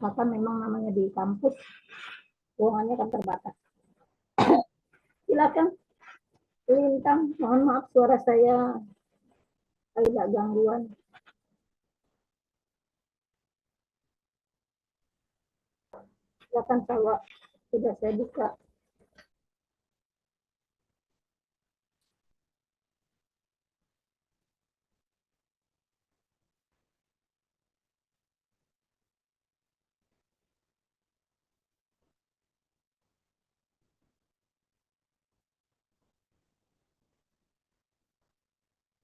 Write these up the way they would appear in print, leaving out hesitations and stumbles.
asalkan memang namanya di kampus, ruangannya kan terbatas. Silakan, Lintang. Mohon maaf suara saya agak gangguan. Silakan kalau sudah saya buka.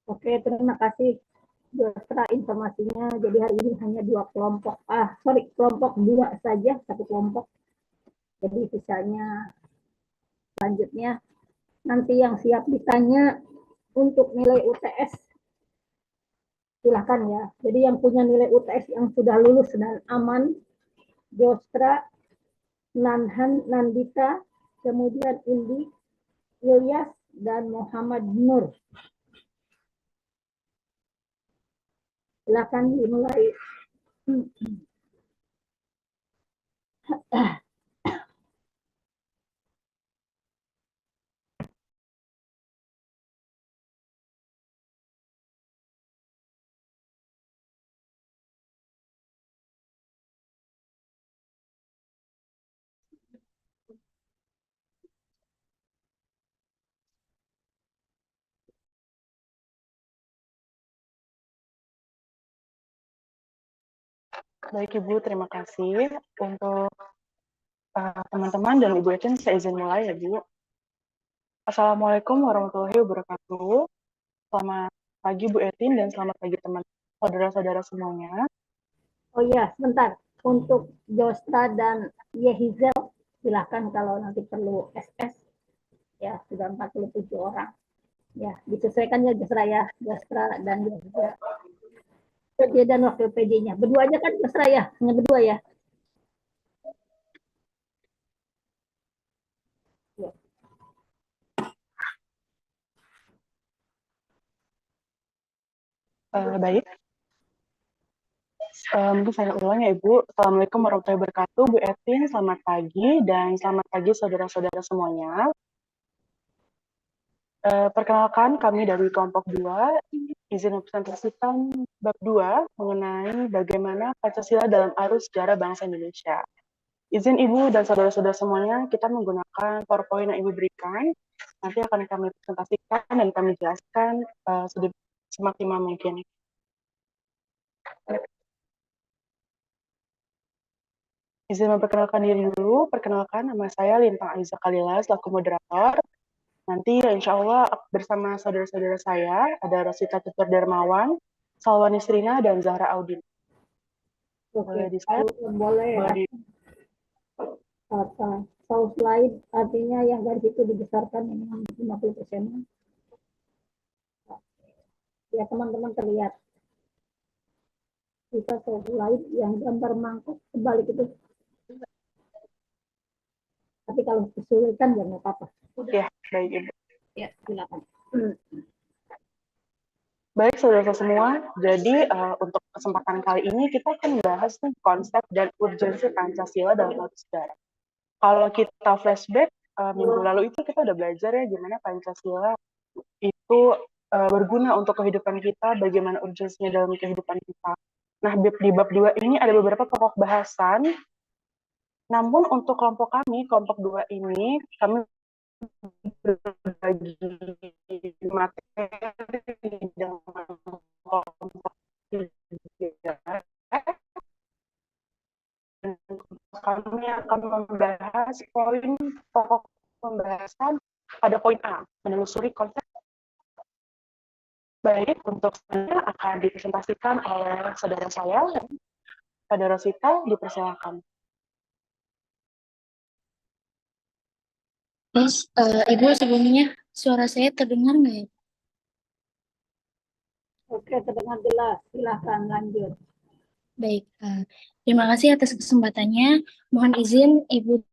Oke, terima kasih Jostra informasinya. Jadi hari ini hanya kelompok dua saja, satu kelompok. Jadi sisanya selanjutnya nanti yang siap ditanya untuk nilai UTS silahkan ya. Jadi yang punya nilai UTS yang sudah lulus dan aman, Jostra, Nanhan, Nandita, kemudian Indi, Ilyas, dan Muhammad Nur. Silakan dimulai. Baik Ibu, terima kasih. Untuk teman-teman dan Ibu Etin, saya izin mulai ya Bu. Assalamualaikum warahmatullahi wabarakatuh. Selamat pagi Bu Etin dan selamat pagi teman saudara-saudara semuanya. Oh iya, sebentar. Untuk Jostra dan Yehizel, silahkan kalau nanti perlu SS. Ya, sudah 47 orang. Ya, disesuaikan ya Jostra dan Yehizel. PJ dan wakil PJ-nya. Berdua aja kan Jostra ya? Hanya berdua ya? Baik. Mungkin saya ulang ya Ibu. Assalamualaikum warahmatullahi wabarakatuh. Bu Etin, selamat pagi dan selamat pagi saudara-saudara semuanya. Perkenalkan kami dari kelompok 2, izin mempresentasikan bab 2 mengenai bagaimana Pancasila dalam arus sejarah bangsa Indonesia. Izin Ibu dan saudara-saudara semuanya, kita menggunakan PowerPoint yang Ibu berikan. Nanti akan kami presentasikan dan kami jelaskan semaksimal mungkin. Izin memperkenalkan diri dulu. Perkenalkan, nama saya Lintang Aiza Kalila selaku moderator. Nanti insya Allah bersama saudara-saudara saya, ada Rosita Tutur Darmawan, Salwani Srina, dan Zahra Audin. Oke, di-share? boleh. Saus slide artinya yang garis itu dibesarkan dengan 50%. Ya, teman-teman terlihat. Bisa saus slide yang gambar mangkuk sebalik itu. Tapi kalau kesulitan ya nggak apa-apa. Ya, baik Ibu. Ya, silakan. Baik saudara semua, jadi untuk kesempatan kali ini kita akan membahas nih konsep dan urgensi Pancasila dalam arus sejarah. Kalau kita flashback, minggu lalu itu kita udah belajar ya gimana Pancasila itu berguna untuk kehidupan kita, bagaimana urgensinya dalam kehidupan kita. Nah, di bab 2 ini ada beberapa pokok bahasan, namun untuk kelompok kami, kelompok 2 ini, kami berbagi materi dengan kelompok 3. Kami akan membahas poin pokok pembahasan pada poin A, menelusuri konsep. Baik, untuk selanjutnya akan dipresentasikan oleh saudara saya, Pada Rosita, dipersilakan. Mas, Ibu sebelumnya suara saya terdengar nggak ya? Oke, terdengar jelas. Silahkan lanjut. Baik, terima kasih atas kesempatannya. Mohon izin Ibu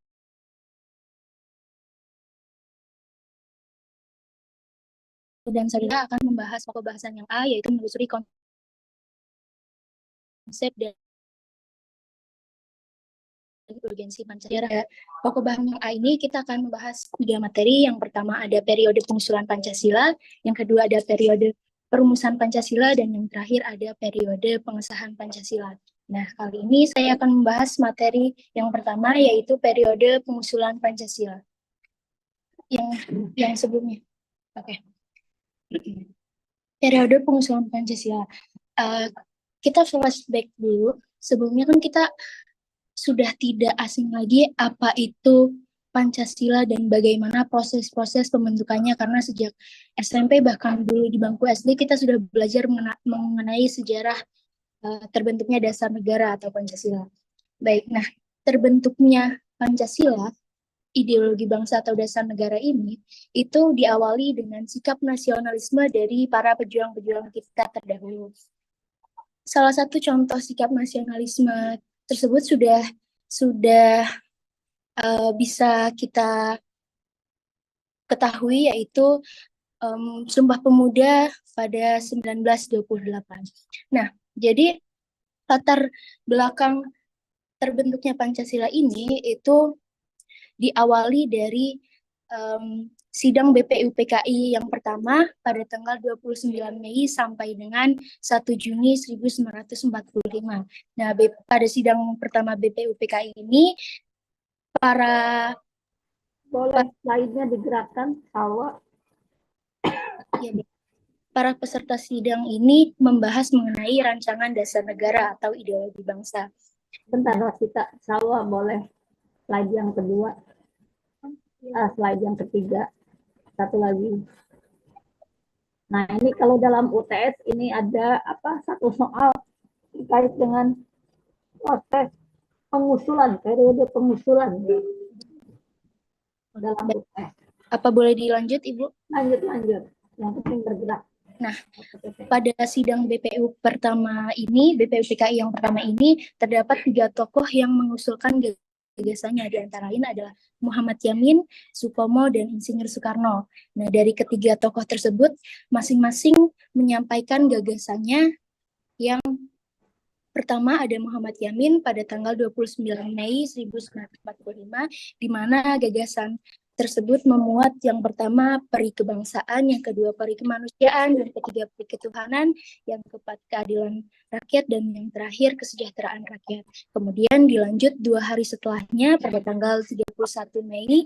dan saudara akan membahas pokok bahasan yang A, yaitu menelusuri konsep dan urgensi Pancasila. Pokok bahan yang A ini kita akan membahas 3 materi. Yang pertama ada periode pengusulan Pancasila, yang kedua ada periode perumusan Pancasila, dan yang terakhir ada periode pengesahan Pancasila. Nah, kali ini saya akan membahas materi yang pertama, yaitu periode pengusulan Pancasila. Yang sebelumnya. Oke. Periode pengusulan Pancasila. Kita flashback dulu. Sebelumnya kan kita sudah tidak asing lagi apa itu Pancasila dan bagaimana proses-proses pembentukannya, karena sejak SMP bahkan dulu di bangku SD kita sudah belajar mengenai sejarah terbentuknya dasar negara atau Pancasila. Baik, nah terbentuknya Pancasila, ideologi bangsa atau dasar negara ini, itu diawali dengan sikap nasionalisme dari para pejuang-pejuang kita terdahulu. Salah satu contoh sikap nasionalisme tersebut sudah bisa kita ketahui, yaitu Sumpah Pemuda pada 1928. Nah, jadi latar belakang terbentuknya Pancasila ini itu diawali dari sidang BPUPKI yang pertama pada tanggal 29 Mei sampai dengan 1 Juni 1945. Nah, pada sidang pertama BPUPKI ini, Boleh slide-nya digerakkan, para peserta sidang ini membahas mengenai rancangan dasar negara atau ideologi bangsa. Bentar, Rosita, Salwa boleh slide yang kedua. Slide yang ketiga. Satu lagi. Nah, ini kalau dalam UTS ini ada satu soal terkait dengan proses pengusulan, periode pengusulan dalam UTS. Apa boleh dilanjut, Ibu? Lanjut. Yang penting bergerak. Nah, pada sidang BPUPKI yang pertama ini, terdapat 3 tokoh yang mengusulkan gagasannya. Di antara lain adalah Muhammad Yamin, Supomo, dan Insinyur Soekarno. Nah, dari ketiga tokoh tersebut, masing-masing menyampaikan gagasannya. Yang pertama ada Muhammad Yamin pada tanggal 29 Mei 1945, di mana gagasan tersebut memuat yang pertama peri kebangsaan, yang kedua peri kemanusiaan, yang ketiga peri ketuhanan, yang keempat keadilan rakyat, dan yang terakhir kesejahteraan rakyat. Kemudian dilanjut 2 hari setelahnya pada tanggal 31 Mei,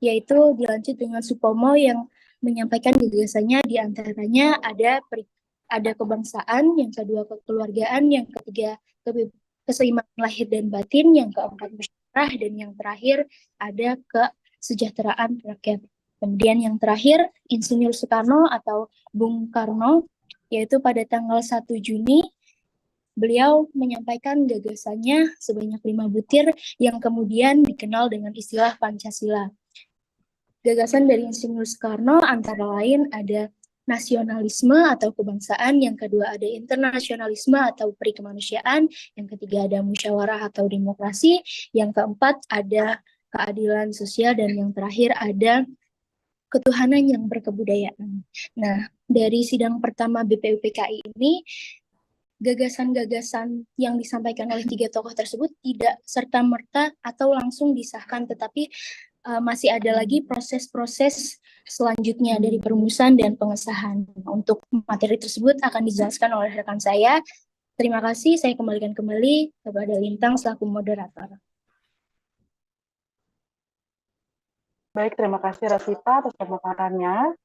yaitu dilanjut dengan Supomo yang menyampaikan gagasannya, di antaranya ada kebangsaan, yang kedua kekeluargaan, yang ketiga keseimbangan lahir dan batin, yang keempat musyawarah, dan yang terakhir ada kesejahteraan rakyat. Kemudian yang terakhir Insinyur Soekarno atau Bung Karno, yaitu pada tanggal 1 Juni beliau menyampaikan gagasannya sebanyak 5 butir yang kemudian dikenal dengan istilah Pancasila. Gagasan dari Insinyur Soekarno antara lain ada nasionalisme atau kebangsaan, yang kedua ada internasionalisme atau peri kemanusiaan, yang ketiga ada musyawarah atau demokrasi, yang keempat ada keadilan sosial, dan yang terakhir ada ketuhanan yang berkebudayaan. Nah, dari sidang pertama BPUPKI ini, gagasan-gagasan yang disampaikan oleh 3 tokoh tersebut tidak serta-merta atau langsung disahkan, tetapi masih ada lagi proses-proses selanjutnya dari perumusan dan pengesahan. Untuk materi tersebut akan dijelaskan oleh rekan saya. Terima kasih, saya kembalikan kembali kepada Lintang selaku moderator. Baik, terima kasih Rosita atas pemaparannya.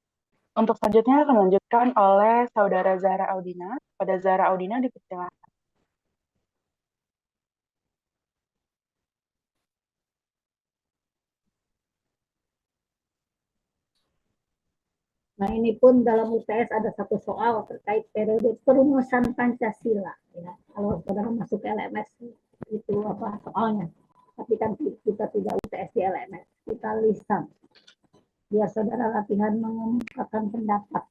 Untuk selanjutnya akan dilanjutkan oleh Saudara Zahra Audina. Pada Zahra Audina dipersilakan. Nah, ini pun dalam UTS ada satu soal terkait periode perumusan Pancasila. Ya, kalau saudara masuk ke LMS itu soalnya. Tapi kan kita tidak UTS di LMS, kita lisan. Biar saudara latihan mengungkapkan pendapat.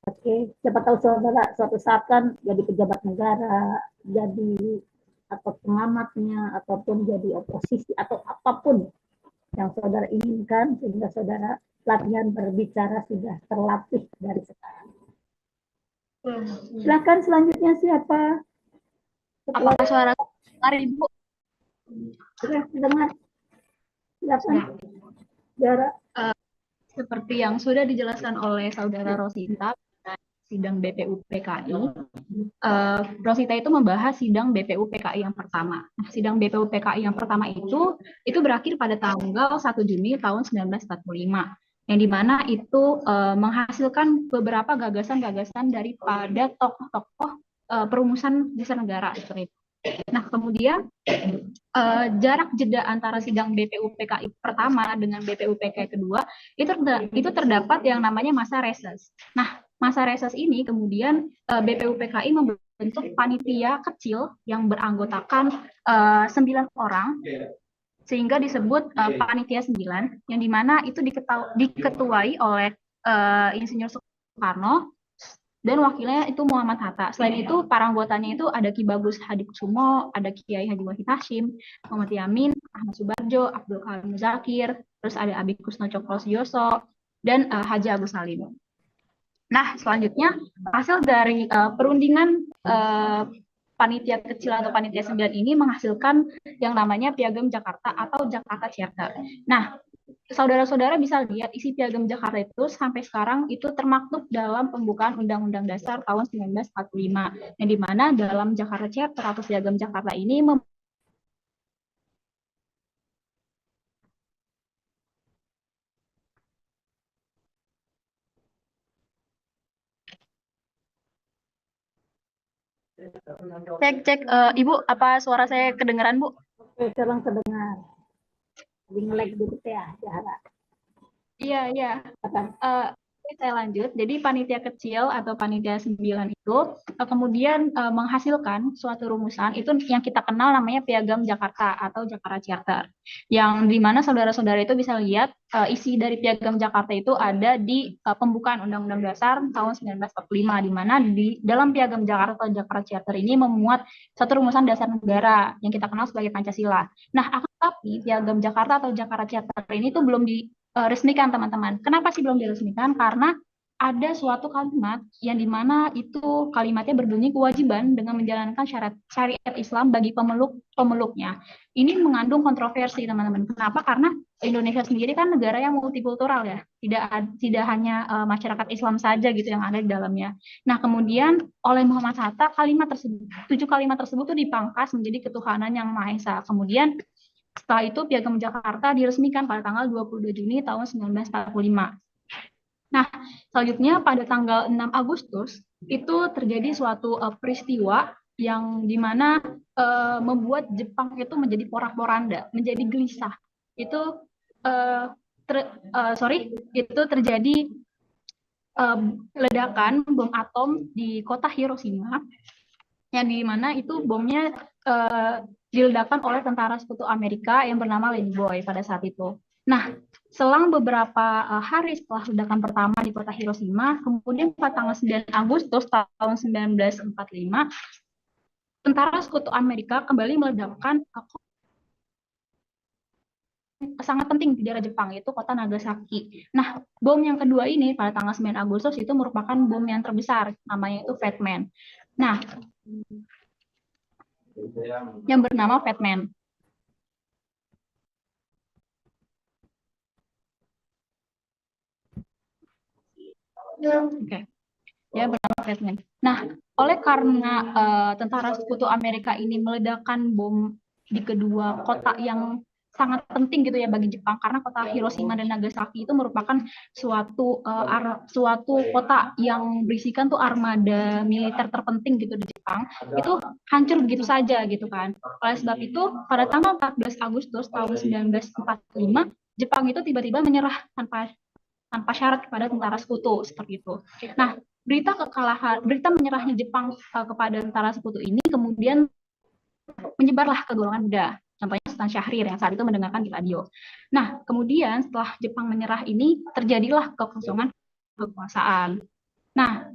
Oke, siapa tahu saudara suatu saat kan jadi pejabat negara, jadi atau pengamatnya, ataupun jadi oposisi, atau apapun yang saudara inginkan, sehingga saudara latihan berbicara sudah terlatih dari sekarang. Silakan selanjutnya siapa? Apakah suara Ibu. Sudah dengar? Silakan. Jarak. Seperti yang sudah dijelaskan oleh Saudara Rosita, sidang BPUPKI, Rosita itu membahas sidang BPUPKI yang pertama. Nah, sidang BPUPKI yang pertama itu berakhir pada tanggal 1 Juni tahun 1945, yang dimana itu menghasilkan beberapa gagasan-gagasan daripada tokoh-tokoh perumusan besar negara seperti itu. Nah, kemudian jarak jeda antara sidang BPUPKI pertama dengan BPUPKI kedua itu terdapat yang namanya masa reses. Nah, masa reses ini kemudian BPUPKI membentuk panitia kecil yang beranggotakan 9 orang, sehingga disebut panitia 9, yang dimana itu diketuai oleh Insinyur Soekarno dan wakilnya itu Muhammad Hatta. Selain itu, para anggotanya itu ada Ki Bagus Hadikusumo, ada Kiai Haji Wahid Hashim, Muhammad Yamin, Ahmad Subarjo, Abdul Halim Muzakir, terus ada Abi Kusno Cokrosioso, dan Haji Agus Salim. Nah, selanjutnya hasil dari perundingan panitia kecil atau panitia 9 ini menghasilkan yang namanya Piagam Jakarta atau Jakarta Charter. Nah, saudara-saudara bisa lihat isi Piagam Jakarta itu sampai sekarang itu termaktub dalam pembukaan Undang-Undang Dasar tahun 1945, yang dimana dalam Jakarta Charter atau Piagam Jakarta ini cek Ibu, apa suara saya kedengeran, Bu? Oke, sekarang terdengar. Jadi nge-lag dikit ya, jarak. Iya. Saya lanjut. Jadi panitia kecil atau panitia 9 itu kemudian menghasilkan suatu rumusan itu yang kita kenal namanya Piagam Jakarta atau Jakarta Charter. Yang dimana saudara-saudara itu bisa lihat isi dari Piagam Jakarta itu ada di pembukaan Undang-Undang Dasar tahun 1945, di mana di dalam Piagam Jakarta atau Jakarta Charter ini memuat satu rumusan dasar negara yang kita kenal sebagai Pancasila. Nah, akan tetapi Piagam Jakarta atau Jakarta Charter ini tuh belum resmikan, teman-teman. Kenapa sih belum diresmikan? Karena ada suatu kalimat yang dimana itu kalimatnya berbunyi kewajiban dengan menjalankan syariat Islam bagi pemeluknya. Ini mengandung kontroversi, teman-teman. Kenapa? Karena Indonesia sendiri kan negara yang multikultural ya, tidak hanya masyarakat Islam saja gitu yang ada di dalamnya. Nah, kemudian oleh Muhammad Hatta 7 kalimat tersebut tuh dipangkas menjadi ketuhanan yang Maha Esa. Kemudian setelah itu Piagam Jakarta diresmikan pada tanggal 22 Juni tahun 1945. Nah, selanjutnya pada tanggal 6 Agustus itu terjadi suatu peristiwa yang dimana membuat Jepang itu menjadi porak-poranda, menjadi gelisah. Itu terjadi ledakan bom atom di kota Hiroshima, yang dimana itu bomnya diledakkan oleh tentara sekutu Amerika yang bernama Lady Boy pada saat itu. Nah, selang beberapa hari setelah ledakan pertama di kota Hiroshima, kemudian pada tanggal 9 Agustus tahun 1945, tentara sekutu Amerika kembali meledakkan sangat penting di daerah Jepang, yaitu kota Nagasaki. Nah, bom yang kedua ini pada tanggal 9 Agustus itu merupakan bom yang terbesar, namanya itu Fat Man. Nah, yang bernama Fat Man. Oke. Ya, bernama Fat Man. Nah, oleh karena tentara sekutu Amerika ini meledakkan bom di kedua kota yang sangat penting gitu ya bagi Jepang, karena kota Hiroshima dan Nagasaki itu merupakan suatu kota yang berisikan tuh armada militer terpenting gitu di Jepang, itu hancur begitu saja gitu kan. Oleh sebab itu pada tanggal 14 Agustus tahun 1945 Jepang itu tiba-tiba menyerah tanpa syarat kepada tentara sekutu seperti itu. Nah, berita menyerahnya Jepang kepada tentara sekutu ini kemudian menyebarlah ke golongan muda. Contohnya Sultan Syahrir yang saat itu mendengarkan di radio. Nah, kemudian setelah Jepang menyerah ini terjadilah kekosongan kekuasaan. Nah,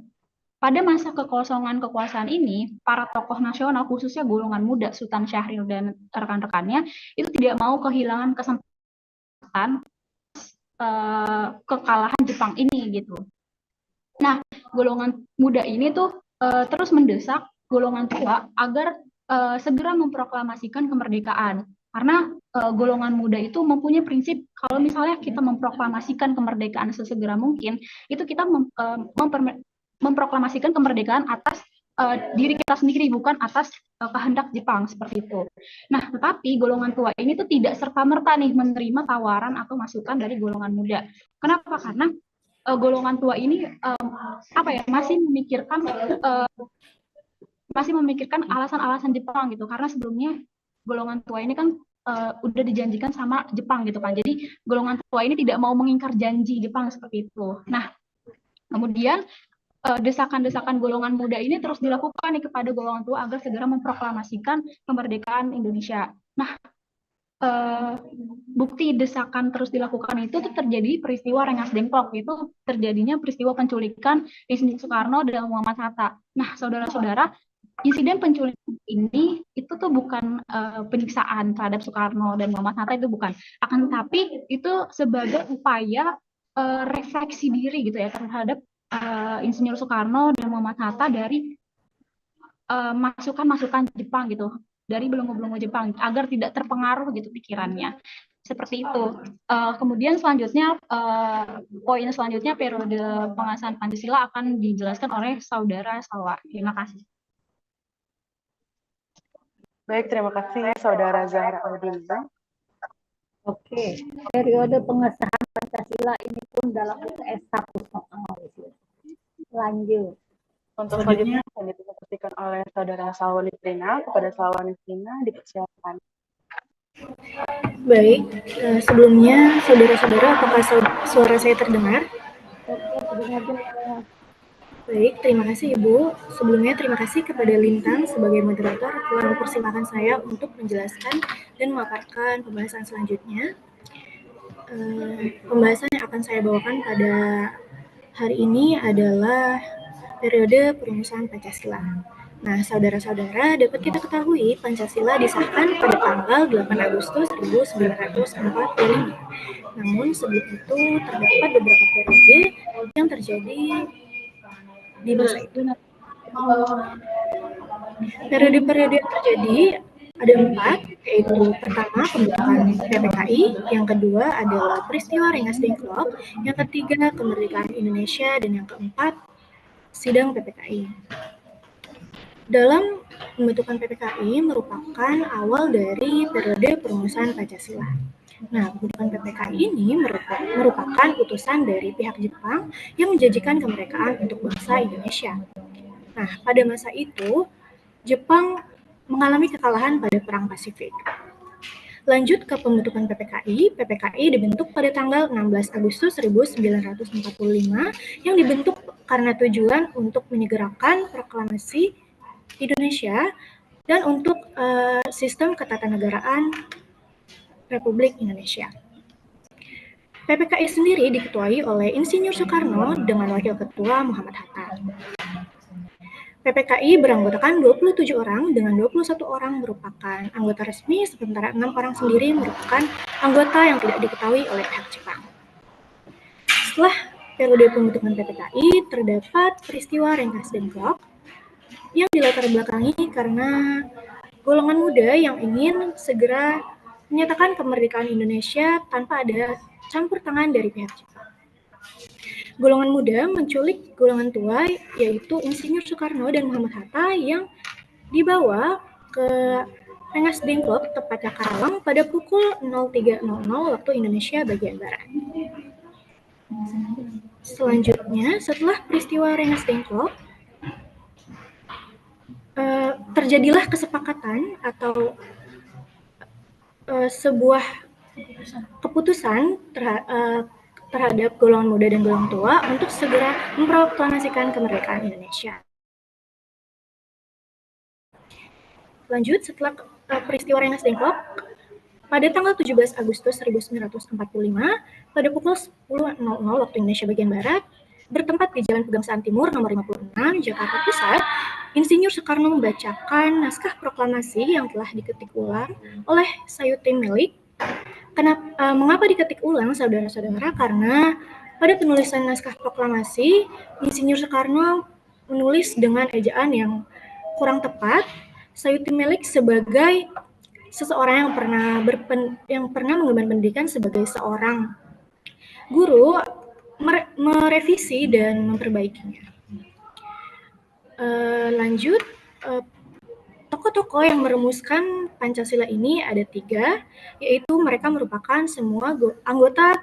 pada masa kekosongan kekuasaan ini, para tokoh nasional khususnya golongan muda Sultan Syahrir dan rekan-rekannya itu tidak mau kehilangan kesempatan kekalahan Jepang ini gitu. Nah, golongan muda ini tuh terus mendesak golongan tua agar segera memproklamasikan kemerdekaan. Karena golongan muda itu mempunyai prinsip kalau misalnya kita memproklamasikan kemerdekaan sesegera mungkin, itu kita memproklamasikan kemerdekaan atas diri kita sendiri, bukan atas kehendak Jepang, seperti itu. Nah, tetapi golongan tua ini tuh tidak serta-merta nih menerima tawaran atau masukan dari golongan muda. Kenapa? Karena golongan tua ini masih memikirkan alasan-alasan Jepang gitu. Karena sebelumnya golongan tua ini kan udah dijanjikan sama Jepang gitu kan. Jadi golongan tua ini tidak mau mengingkar janji Jepang, seperti itu. Nah, kemudian desakan-desakan golongan muda ini terus dilakukan nih kepada golongan tua agar segera memproklamasikan kemerdekaan Indonesia. Nah, bukti desakan terus dilakukan itu tuh terjadi peristiwa Rengas Dengklok, itu terjadinya peristiwa penculikan Insinyur Soekarno dan Muhammad Hatta. Nah, saudara-saudara, insiden penculikan ini itu tuh bukan penyiksaan terhadap Soekarno dan Muhammad Hatta, itu bukan. Akan tetapi itu sebagai upaya refleksi diri gitu ya terhadap Insinyur Soekarno dan Muhammad Hatta dari masukan-masukan Jepang gitu, dari belenggu-belenggu Jepang agar tidak terpengaruh gitu pikirannya. Seperti itu. Kemudian selanjutnya poin selanjutnya periode pengasahan Pancasila akan dijelaskan oleh Saudara Salwa. Terima kasih. Baik, terima kasih Saudara Zahra Audinza. Oke, periode pengesahan Pancasila ini pun dalam buku S1 soal. Lanjut. Untuk selanjutnya akan dipresentasikan oleh Saudara Salwa Litrina. Kepada Salwa Litrina dipersilakan. Baik, sebelumnya saudara-saudara, apakah suara saya terdengar? Baik, terima kasih Ibu. Sebelumnya terima kasih kepada Lintang sebagai moderator telah mempersilahkan saya untuk menjelaskan dan memaparkan pembahasan selanjutnya. Pembahasan yang akan saya bawakan pada hari ini adalah periode perumusan Pancasila. Nah, saudara-saudara, dapat kita ketahui Pancasila disahkan pada tanggal 8 Agustus 1945. Namun sebelum itu terdapat beberapa periode yang terjadi di masa itu. Periode-periode yang terjadi ada 4, yaitu pertama pembentukan PPKI, yang kedua adalah peristiwa Rengas Dengklok, yang ketiga kemerdekaan Indonesia, dan yang keempat sidang PPKI. Dalam pembentukan PPKI merupakan awal dari periode perumusan Pancasila. Nah, pembentukan PPKI ini merupakan utusan dari pihak Jepang yang menjanjikan kemerdekaan untuk bangsa Indonesia. Nah, pada masa itu, Jepang mengalami kekalahan pada Perang Pasifik. Lanjut ke pembentukan PPKI. PPKI dibentuk pada tanggal 16 Agustus 1945 yang dibentuk karena tujuan untuk menyegerakan proklamasi Indonesia dan untuk sistem ketatanegaraan Republik Indonesia. PPKI sendiri diketuai oleh Insinyur Soekarno dengan Wakil Ketua Muhammad Hatta. PPKI beranggotakan 27 orang dengan 21 orang merupakan anggota resmi, sementara 6 orang sendiri merupakan anggota yang tidak diketahui oleh pihak Jepang. Setelah periode pembentukan PPKI, terdapat peristiwa Rengas Dengklok yang dilatar belakangi karena golongan muda yang ingin segera menyatakan kemerdekaan Indonesia tanpa ada campur tangan dari pihak Jepang. Golongan muda menculik golongan tua, yaitu Insinyur Soekarno dan Muhammad Hatta, yang dibawa ke Rengas Dengklok, tepatnya Karawang, pada pukul 03.00 waktu Indonesia bagian Barat. Selanjutnya, setelah peristiwa Rengas Dengklok, terjadilah kesepakatan atau sebuah keputusan terhadap golongan muda dan golongan tua untuk segera memproklamasikan kemerdekaan Indonesia. Lanjut, setelah peristiwa Rengas Dengklok, pada tanggal 17 Agustus 1945, pada pukul 10.00 waktu Indonesia bagian Barat, bertempat di Jalan Pegangsaan Timur nomor 56, Jakarta Pusat, Insinyur Soekarno membacakan naskah proklamasi yang telah diketik ulang oleh Sayuti Melik. Mengapa diketik ulang, saudara-saudara? Karena pada penulisan naskah proklamasi, Insinyur Soekarno menulis dengan ejaan yang kurang tepat, Sayuti Melik sebagai seseorang yang pernah mengemban pendidikan sebagai seorang guru merevisi dan memperbaikinya. Lanjut, tokoh-tokoh yang merumuskan Pancasila ini ada 3, yaitu mereka merupakan semua anggota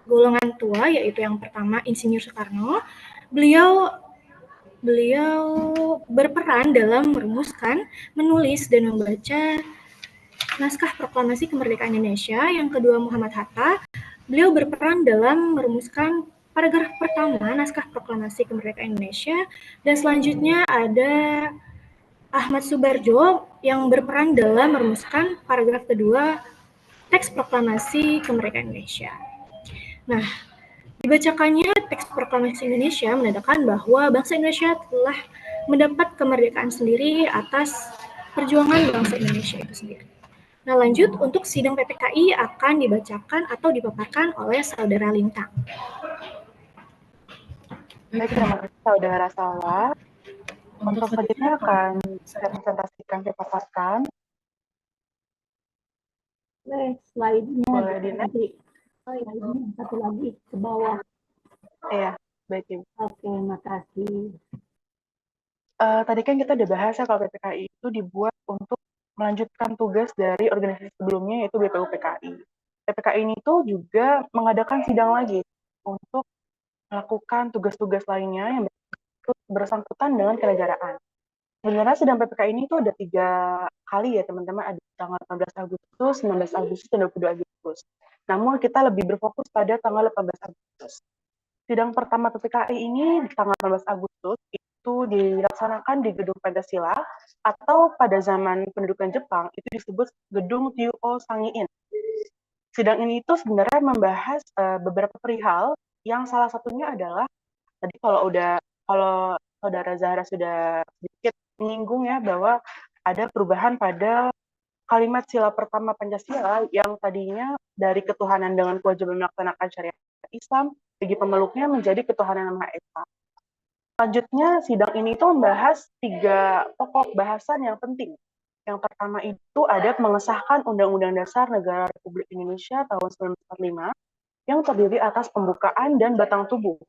golongan tua, yaitu yang pertama Insinyur Soekarno. Beliau berperan dalam merumuskan, menulis, dan membaca naskah proklamasi kemerdekaan Indonesia. Yang kedua Muhammad Hatta, beliau berperan dalam merumuskan paragraf pertama naskah proklamasi kemerdekaan Indonesia. Dan selanjutnya ada Ahmad Subarjo yang berperan dalam merumuskan paragraf kedua teks proklamasi kemerdekaan Indonesia. Nah, dibacakannya teks proklamasi Indonesia menandakan bahwa bangsa Indonesia telah mendapat kemerdekaan sendiri atas perjuangan bangsa Indonesia itu sendiri. Nah, lanjut untuk sidang PPKI akan dibacakan atau dipaparkan oleh Saudara Lintang. Baik, terima kasih Saudara Salwa. Untuk selanjutnya akan saya presentasikan, saya paparkan. Slide-nya Boleh di-next? slide-nya satu lagi ke bawah. Iya, baik Ibu. Oke, makasih. Tadi kan kita udah bahas ya kalau PPKI itu dibuat untuk melanjutkan tugas dari organisasi sebelumnya yaitu BPU PKI. PPKI ini tuh juga mengadakan sidang lagi untuk melakukan tugas-tugas lainnya yang bersangkutan dengan kenegaraan. Sebenarnya sidang PPKI ini tuh ada 3 kali ya teman-teman, ada tanggal 18 Agustus, 19 Agustus, dan 22 Agustus. Namun kita lebih berfokus pada tanggal 18 Agustus. Sidang pertama PPKI ini di tanggal 18 Agustus itu dilaksanakan di Gedung Pancasila atau pada zaman pendudukan Jepang itu disebut Gedung Ryuo Sangiin. Sidang ini itu sebenarnya membahas beberapa perihal yang salah satunya adalah tadi kalau Saudara Zahra sudah sedikit menyinggung ya bahwa ada perubahan pada kalimat sila pertama Pancasila yang tadinya dari ketuhanan dengan kewajiban melaksanakan syariat Islam bagi pemeluknya menjadi ketuhanan yang Maha Esa. Selanjutnya, sidang ini itu membahas 3 pokok bahasan yang penting. Yang pertama itu ada mengesahkan Undang-Undang Dasar Negara Republik Indonesia tahun 1945 yang terdiri atas pembukaan dan batang tubuh.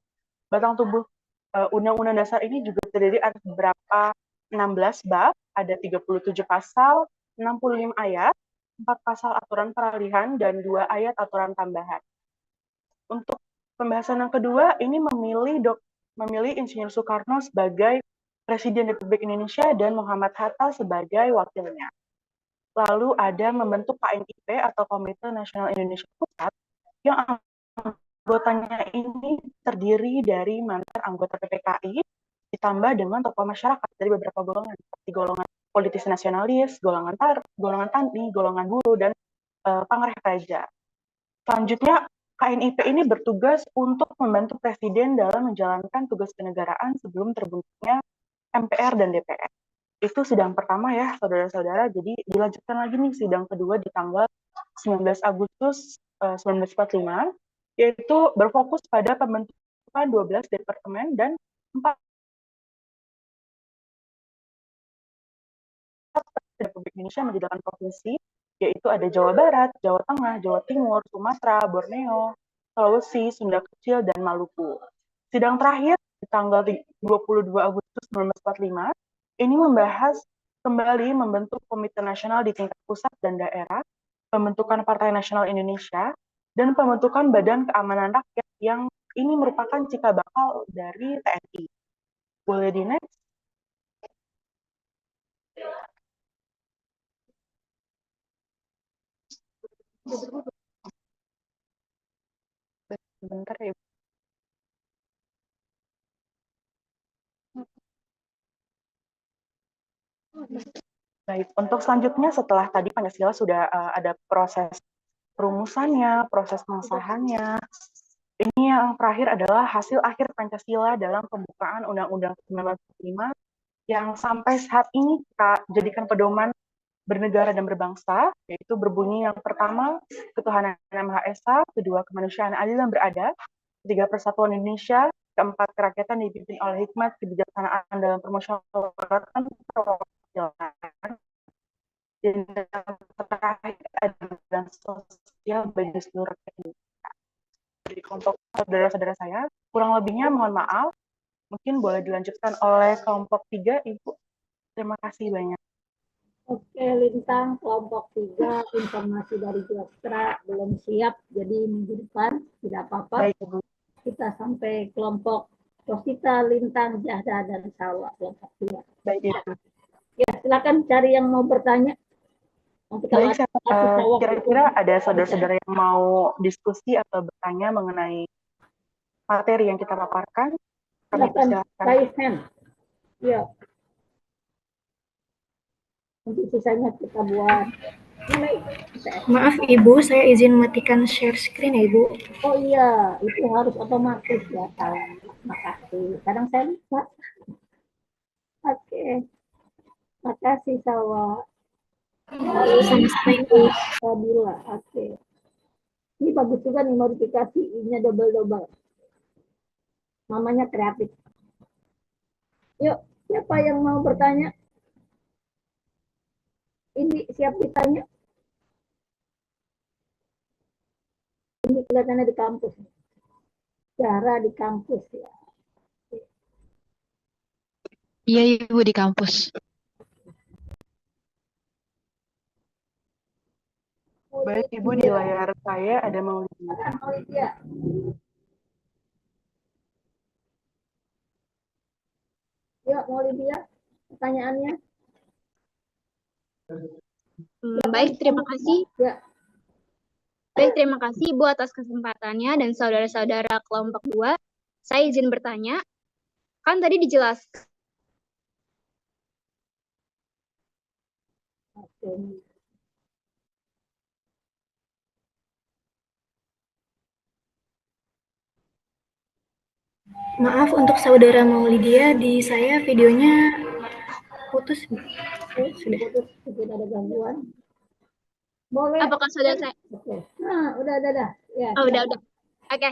Batang tubuh Undang-Undang Dasar ini juga terdiri atas beberapa 16 bab, ada 37 pasal, 65 ayat, 4 pasal aturan peralihan, dan 2 ayat aturan tambahan. Untuk pembahasan yang kedua, ini memilih Insinyur Soekarno sebagai Presiden Republik Indonesia dan Muhammad Hatta sebagai wakilnya. Lalu ada membentuk KNIP atau Komite Nasional Indonesia Pusat yang anggotanya ini terdiri dari mantan anggota PPKI ditambah dengan tokoh masyarakat dari beberapa golongan seperti golongan politisi nasionalis, golongan tani, golongan buruh, dan pangreh praja. Selanjutnya, KNIP ini bertugas untuk membantu Presiden dalam menjalankan tugas kenegaraan sebelum terbentuknya MPR dan DPR. Itu sidang pertama ya, saudara-saudara. Jadi dilanjutkan lagi nih sidang kedua di tanggal 19 Agustus 1945, yaitu berfokus pada pembentukan 12 departemen dan 4 Republik Indonesia menjadi 8 provinsi, yaitu ada Jawa Barat, Jawa Tengah, Jawa Timur, Sumatera, Borneo, Sulawesi, Sunda Kecil, dan Maluku. Sidang terakhir di tanggal 22 Agustus 1945, ini membahas kembali membentuk Komite Nasional di tingkat pusat dan daerah, pembentukan Partai Nasional Indonesia, dan pembentukan Badan Keamanan Rakyat yang ini merupakan cikal bakal dari TNI. Boleh di-next? Sebentar ya. Baik, untuk selanjutnya setelah tadi Pancasila sudah ada proses perumusannya, proses pengesahannya. Ini yang terakhir adalah hasil akhir Pancasila dalam pembukaan Undang-Undang 1945 yang sampai saat ini kita jadikan pedoman bernegara dan berbangsa, yaitu berbunyi yang pertama, ketuhanan yang Maha Esa, kedua, kemanusiaan adil dan beradab, ketiga, persatuan Indonesia, keempat, kerakyatan dipimpin oleh hikmat, kebijaksanaan dalam permusyawaratan perwakilan, dan yang terakhir adalah sosial bagi seluruh rakyat Indonesia. Dari kelompok saudara-saudara saya, kurang lebihnya mohon maaf. Mungkin boleh dilanjutkan oleh kelompok 3, Ibu. Terima kasih banyak. Oke, Lintang, kelompok 3, informasi dari Jostra belum siap, jadi minggu depan, tidak apa-apa. Baik, Ibu. Kita sampai kelompok Rosita, Lintang, Jahda, dan Salwa, kelompok 2. Baik, Ibu. Ya, silakan cari yang mau bertanya. Nanti kalau Baik, kira-kira ada saudara-saudara yang mau diskusi atau bertanya mengenai materi yang kita paparkan? Kami silakan persilakan. raise hand. Ya. Nanti sisanya kita buat. Maaf Ibu, saya izin mematikan share screen ya Ibu. Oh iya, itu harus otomatis ya, Salwa. Makasih. Kadang saya lupa. Oke. Makasih, Salwa. Sama-sama Ibu. Sabila, oke. Ini bagus juga nih modifikasi, ini double-double. Namanya kreatif. Yuk, siapa yang mau bertanya? Ini siap ditanya? Ini kelihatannya di kampus. Cara di kampus ya. Iya, Ibu di kampus. Baik, Ibu, di layar saya ada Maulidia. Maulidia. Yuk, Maulidia, pertanyaannya. Baik, terima kasih. Ya. Baik, terima kasih Ibu atas kesempatannya dan saudara-saudara kelompok 2. Saya izin bertanya. Kan tadi dijelaskan Oke. Maaf untuk saudara Maulidia, di saya videonya putus. Sudah. Putus, tidak ada gangguan. Boleh. apakah saudara saya... Oke. Nah, udah. Ya. Oh, udah. Oke,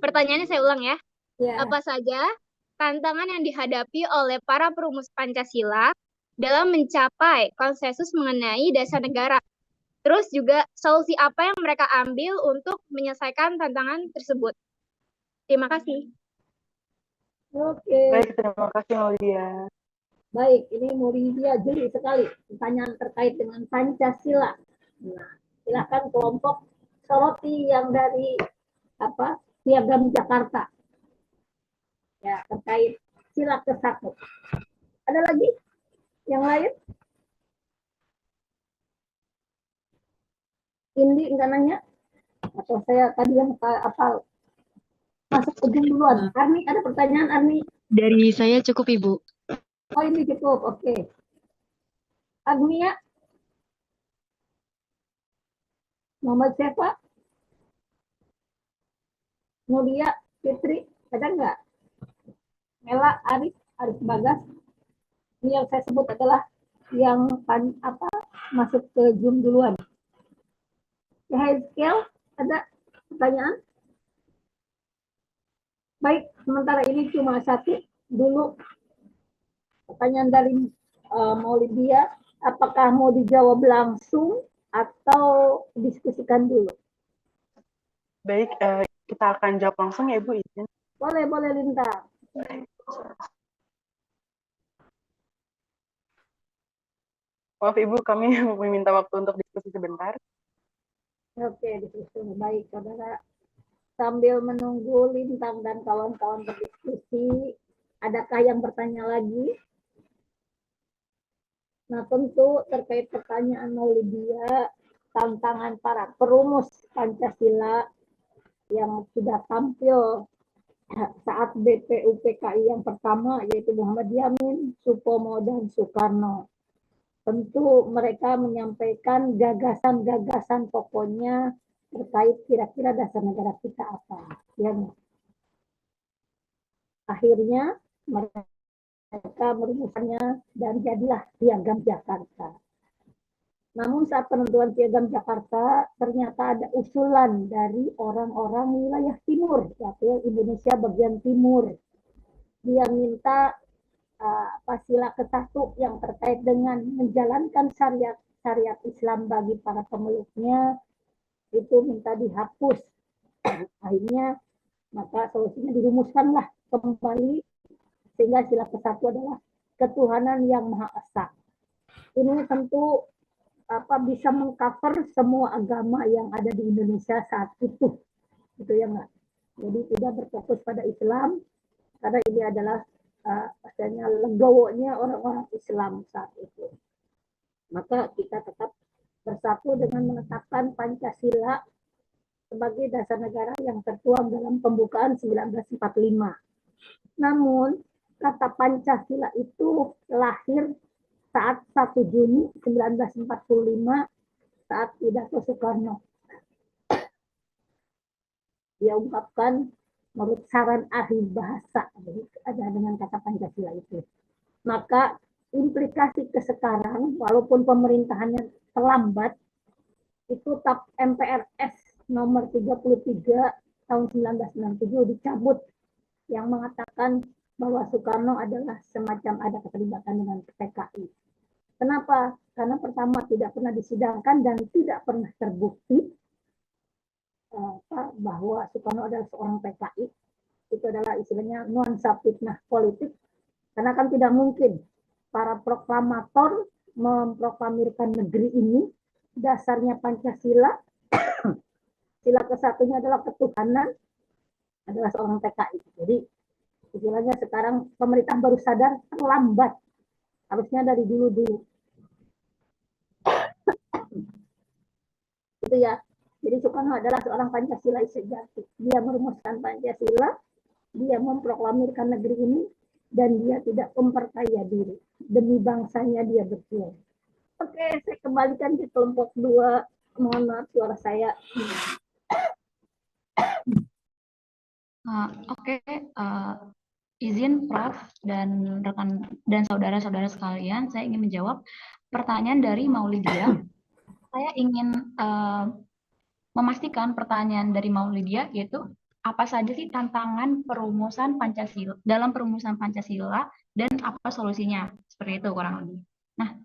pertanyaannya saya ulang ya. Ya. Apa saja tantangan yang dihadapi oleh para perumus Pancasila dalam mencapai konsensus mengenai dasar negara? Terus juga solusi apa yang mereka ambil untuk menyelesaikan tantangan tersebut? Terima kasih. Oke. Baik, terima kasih Maulidia. Baik, ini Maulidia jeli sekali. Pertanyaan terkait dengan Pancasila. Nah, silakan kelompok soroti yang dari Piagam Jakarta. Ya, terkait sila ke-1. Ada lagi yang lain? Indi enggak nanya? Atau saya tadi yang masuk ujung duluan. Arni, ada pertanyaan Arni? Dari saya cukup, Ibu. Oh, ini cukup. Oke. Agnia? Muhammad Sefa? Nulia? Fitri? Ada enggak? Mela, Arif Bagas? Ini yang saya sebut adalah yang masuk ke Zoom duluan. Hezkel, ada pertanyaan? Baik, sementara ini cuma satu dulu. Pertanyaan dari Maulidia, apakah mau dijawab langsung atau diskusikan dulu? Baik, kita akan jawab langsung ya Ibu, izin. Boleh Linta. Maaf Ibu, kami meminta waktu untuk diskusi sebentar. Oke, diskusi. Baik, saudara. Sambil menunggu Lintang dan kawan-kawan berdiskusi, adakah yang bertanya lagi? Nah, tentu terkait pertanyaan Maulidia, tantangan para perumus Pancasila yang sudah tampil saat BPUPKI yang pertama, yaitu Muhammad Yamin, Supomo, dan Soekarno. Tentu mereka menyampaikan gagasan-gagasan pokoknya terkait kira-kira dasar negara kita apa. Ya, akhirnya mereka merumuskannya dan jadilah Piagam Jakarta. Namun saat penentuan Piagam Jakarta ternyata ada usulan dari orang-orang wilayah timur, yaitu Indonesia bagian timur. Dia minta sila ke-1 yang terkait dengan menjalankan syariat syariat Islam bagi para pemeluknya itu minta dihapus. Akhirnya maka solusinya dirumuskanlah kembali sehingga sila ke-1 adalah ketuhanan yang Maha Esa. Ini tentu bisa mengcover semua agama yang ada di Indonesia saat itu, gitu ya nggak? Jadi tidak berfokus pada Islam karena ini adalah pastinya legowonya orang-orang Islam saat itu. Maka kita tetap bersatu dengan menetapkan Pancasila sebagai dasar negara yang tertuang dalam pembukaan 1945. Namun, kata Pancasila itu lahir saat 1 Juni 1945 saat pidato Soekarno. Dia ungkapkan menurut saran ahli bahasa, jadi ada dengan kata Pancasila itu. Maka implikasi ke sekarang, walaupun pemerintahannya terlambat, itu TAP MPRS nomor 33 tahun 1997 dicabut yang mengatakan bahwa Soekarno adalah semacam ada keterlibatan dengan PKI. Kenapa? Karena pertama tidak pernah disidangkan dan tidak pernah terbukti bahwa Soekarno adalah seorang PKI. Itu adalah istilahnya nuansa fitnah politik. Karena kan tidak mungkin para proklamator memproklamirkan negeri ini dasarnya Pancasila, sila ke-1-nya adalah ketuhanan, adalah seorang PKI. Jadi istilahnya sekarang pemerintah baru sadar terlambat. Harusnya dari dulu-dulu. Itu ya. Jadi Soekarno adalah seorang Pancasila sejati. Dia merumuskan Pancasila, dia memproklamirkan negeri ini, dan dia tidak memperkaya diri. Demi bangsanya dia berjuang. Oke, saya kembalikan ke kelompok 2. Mohon maaf suara saya. Izin Prof dan rekan dan saudara-saudara sekalian, saya ingin menjawab pertanyaan dari Maulidia. Saya ingin memastikan pertanyaan dari Maulidia, yaitu apa saja sih tantangan perumusan Pancasila dalam perumusan Pancasila dan apa solusinya? Seperti itu kurang lebih. Nah,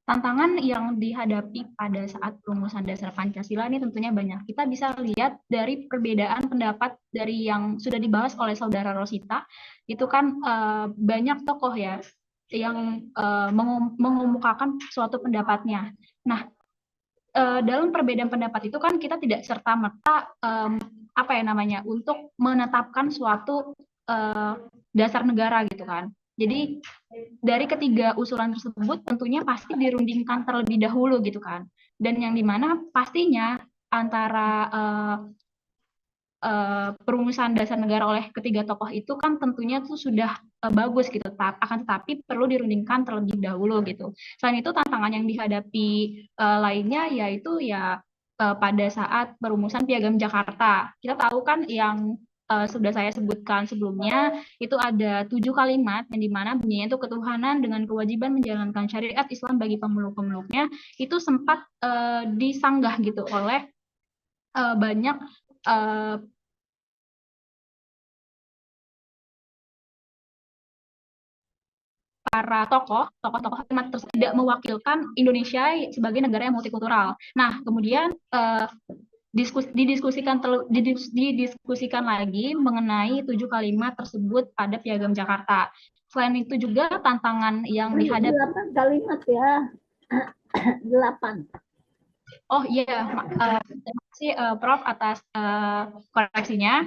tantangan yang dihadapi pada saat perumusan dasar Pancasila ini tentunya banyak. Kita bisa lihat dari perbedaan pendapat dari yang sudah dibahas oleh Saudara Rosita, itu kan banyak tokoh ya yang mengemukakan suatu pendapatnya. Nah, dalam perbedaan pendapat itu kan kita tidak serta-merta untuk menetapkan suatu dasar negara gitu kan. Jadi dari ketiga usulan tersebut tentunya pasti dirundingkan terlebih dahulu gitu kan. Dan yang dimana pastinya antara perumusan dasar negara oleh ketiga tokoh itu kan tentunya tuh sudah bagus gitu, akan tetapi perlu dirundingkan terlebih dahulu gitu. Selain itu tantangan yang dihadapi lainnya yaitu ya pada saat perumusan Piagam Jakarta. Kita tahu kan yang sudah saya sebutkan sebelumnya, itu ada 7 kalimat yang dimana bunyinya itu ketuhanan dengan kewajiban menjalankan syariat Islam bagi pemeluk-pemeluknya, itu sempat disanggah gitu oleh banyak para tokoh-tokoh tidak mewakilkan Indonesia sebagai negara yang multikultural. Nah, kemudian didiskusikan lagi mengenai 7 kalimat tersebut pada Piagam Jakarta. Selain itu juga tantangan yang dihadapi 8 kalimat ya. 8. Oh iya, terima kasih Prof atas koreksinya.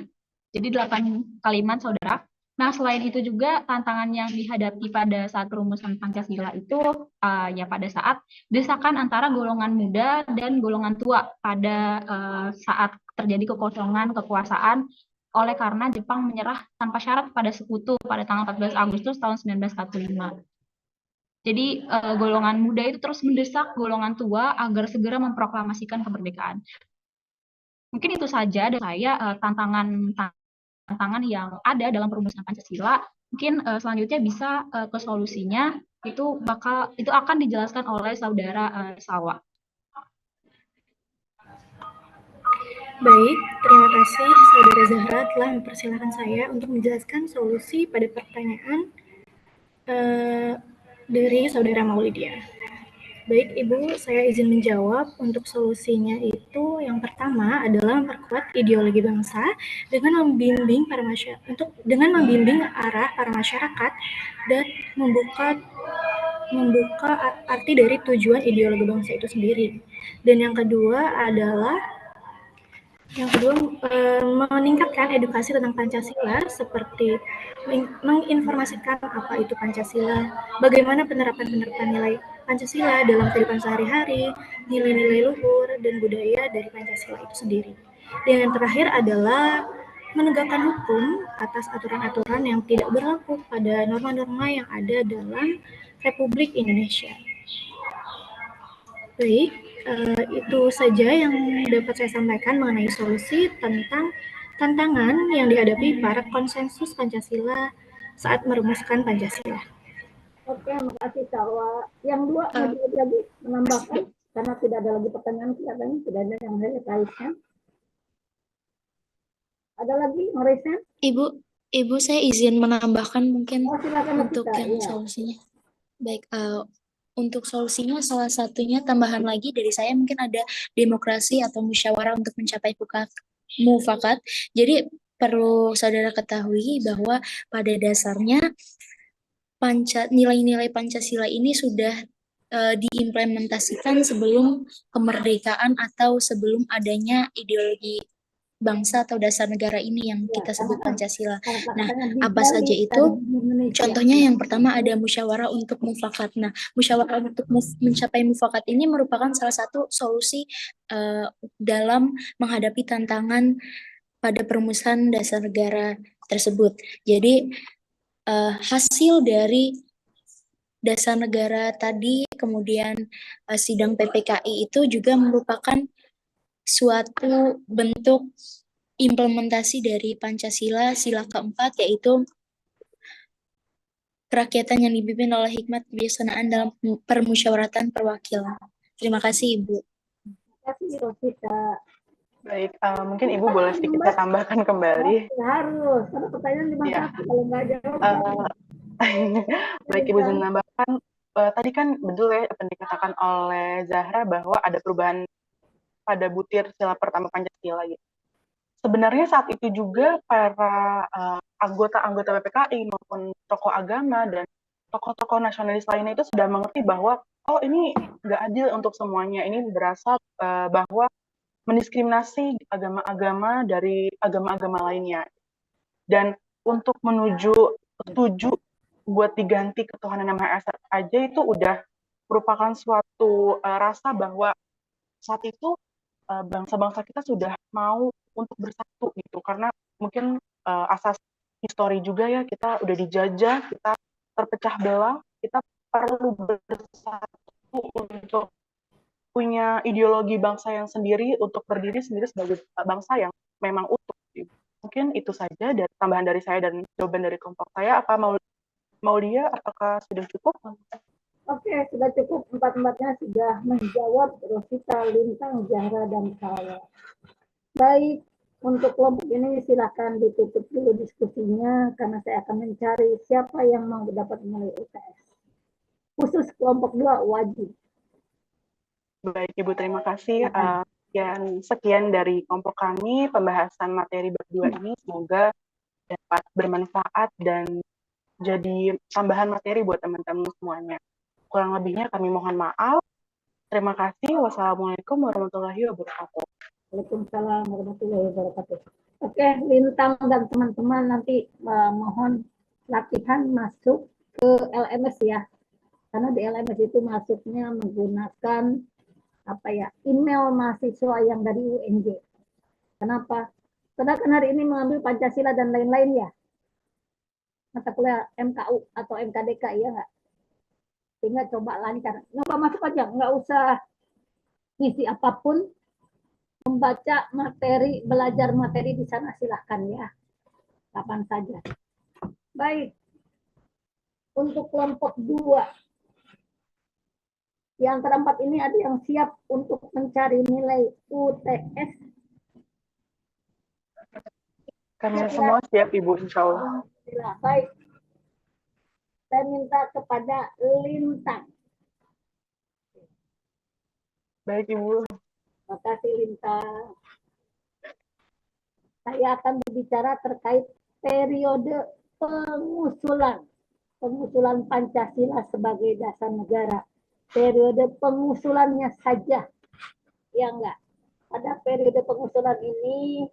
Jadi 8 kalimat saudara. Nah, selain itu juga tantangan yang dihadapi pada saat perumusan Pancasila itu ya pada saat desakan antara golongan muda dan golongan tua pada saat terjadi kekosongan kekuasaan oleh karena Jepang menyerah tanpa syarat pada sekutu pada tanggal 14 Agustus tahun 1945. Jadi golongan muda itu terus mendesak golongan tua agar segera memproklamasikan kemerdekaan. Mungkin itu saja dari saya tantangan yang ada dalam perumusan Pancasila. Mungkin selanjutnya bisa ke solusinya itu akan dijelaskan oleh saudara Salwa. Baik, terima kasih saudara Zahra telah mempersilahkan saya untuk menjelaskan solusi pada pertanyaan dari saudara Maulidia. Baik, Ibu, saya izin menjawab. Untuk solusinya itu yang pertama adalah memperkuat ideologi bangsa dengan membimbing membimbing arah para masyarakat dan membuka arti dari tujuan ideologi bangsa itu sendiri. Dan yang kedua, meningkatkan edukasi tentang Pancasila seperti menginformasikan apa itu Pancasila, bagaimana penerapan nilai Pancasila dalam kehidupan sehari-hari, nilai-nilai luhur dan budaya dari Pancasila itu sendiri. Dan yang terakhir adalah menegakkan hukum atas aturan-aturan yang tidak berlaku pada norma-norma yang ada dalam Republik Indonesia. Baik, itu saja yang dapat saya sampaikan mengenai solusi tentang tantangan yang dihadapi para konsensus Pancasila saat merumuskan Pancasila. Oke, makasih Salwa. Yang dua mau jawab lagi menambahkan karena tidak ada lagi pertanyaan kelihatannya tidak ada yang raise-nya. Ada lagi mau raise-nya? Ibu, saya izin menambahkan mungkin Oh, silakan untuk Nafisa. yang Iya. solusinya. Baik, untuk solusinya salah satunya tambahan lagi dari saya mungkin ada demokrasi atau musyawarah untuk mencapai mufakat. Jadi perlu saudara ketahui bahwa pada dasarnya nilai-nilai Pancasila ini sudah diimplementasikan sebelum kemerdekaan atau sebelum adanya ideologi bangsa atau dasar negara ini yang kita sebut Pancasila. Nah, apa saja itu? Contohnya yang pertama ada musyawarah untuk mufakat. Nah, musyawarah untuk mencapai mufakat ini merupakan salah satu solusi dalam menghadapi tantangan pada perumusan dasar negara tersebut. Jadi, hasil dari dasar negara tadi, kemudian sidang PPKI itu juga merupakan suatu bentuk implementasi dari Pancasila sila keempat, yaitu kerakyatan yang dipimpin oleh hikmat kebijaksanaan dalam permusyawaratan perwakilan. Terima kasih, Ibu. Terima kasih Rosita. Baik, mungkin Ibu boleh sedikit saya tambahkan kembali. Harus, karena pertanyaan cuma satu, kalau nggak jawab. Baik, Ibu izin menambahkan, tadi kan betul ya apa yang dikatakan oleh Zahra bahwa ada perubahan pada butir sila pertama Pancasila gitu. Sebenarnya saat itu juga para anggota-anggota PPKI maupun tokoh agama dan tokoh-tokoh nasionalis lainnya itu sudah mengerti bahwa ini nggak adil untuk semuanya. Ini berasal bahwa mendiskriminasi agama-agama dari agama-agama lainnya. Dan untuk menuju setuju buat diganti ketuhanan yang Maha Esa aja itu udah merupakan suatu rasa bahwa saat itu bangsa-bangsa kita sudah mau untuk bersatu gitu, karena mungkin asas histori juga ya, kita udah dijajah, kita terpecah belah, kita perlu bersatu untuk punya ideologi bangsa yang sendiri, untuk berdiri sendiri sebagai bangsa yang memang utuh. Mungkin itu saja dari tambahan dari saya dan jawaban dari kelompok saya. Apa mau dia? Apakah sudah cukup? Oke, sudah cukup. Empat-empatnya sudah menjawab. Rosita, Lintang, Zahra, dan saya. Baik, untuk kelompok ini silakan ditutup dulu diskusinya karena saya akan mencari siapa yang mau dapat nilai UTS. Khusus kelompok 2 wajib. Baik, Ibu, terima kasih. Sekian dari kelompok kami, pembahasan materi berdua ini semoga dapat bermanfaat dan jadi tambahan materi buat teman-teman semuanya. Kurang lebihnya kami mohon maaf. Terima kasih. Wassalamualaikum warahmatullahi wabarakatuh. Waalaikumsalam warahmatullahi wabarakatuh. Oke, Lintang dan teman-teman nanti mohon latihan masuk ke LMS ya. Karena di LMS itu masuknya menggunakan email mahasiswa yang dari UNJ. Kenapa? Karena kan hari ini mengambil Pancasila dan lain-lain ya. Mata kuliah MKU atau MKDK ya nggak? Sehingga coba lancar. Nggak masuk aja, nggak usah ngisi apapun. Membaca materi, belajar materi di sana silahkan ya. Kapan saja. Baik. Untuk kelompok 2. Di antara 4 ini ada yang siap untuk mencari nilai UTS? Kami semua siap, Ibu, insya Allah. Baik. Saya minta kepada Lintang. Baik, Ibu. Makasih Lintang. Saya akan berbicara terkait periode pengusulan Pancasila sebagai dasar negara. Periode pengusulannya saja, ya enggak. Pada periode pengusulan ini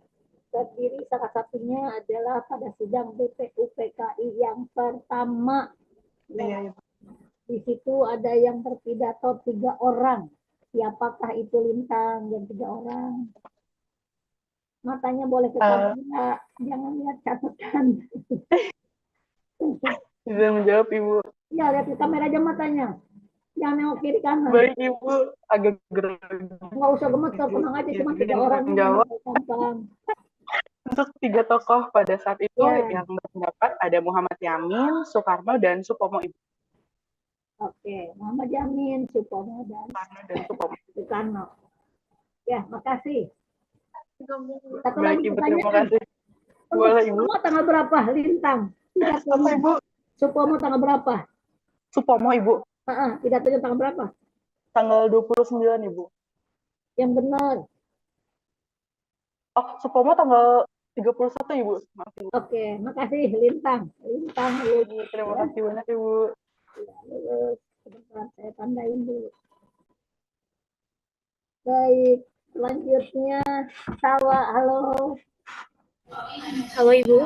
terdiri salah satunya adalah pada sidang BPU PKI yang pertama. Iya, Ibu. Di situ ada yang berpidato 3 orang. Siapakah itu Lintang yang 3 orang? Matanya boleh ke kamera, jangan lihat catatan. Bisa menjawab, Ibu. Ya, lihat ke kamera aja matanya. Jangan nengok kiri kanan. Baik, Ibu. Agak grogi. Nggak usah gemeter, tenang aja. Cuma 3 orang. Menjawab. Gampang. Untuk 3 tokoh pada saat itu Ya. yang berpendapat ada Muhammad Yamin, Soekarno, dan Supomo, Ibu. Oke, Muhammad Yamin, Supomo, dan Soekarno. Ya, makasih. Satu Baik, lagi Ibu. Terima pertanyaan. kasih. Boleh, Ibu. Supomo tanggal berapa, Lintang? Apa, Ibu? Supomo tanggal berapa? Supomo, Ibu. Pidatonya tanggal berapa? Tanggal 29, Ibu. Yang benar. Oh, Supomo tanggal 31, Ibu. Maaf, Ibu. Oke, makasih Lintang. Lintang lulus. Terima kasih banyak, Ibu. Ya, lulus. Sebentar, saya tandain dulu. Baik, selanjutnya Sawa. Halo. Halo Ibu.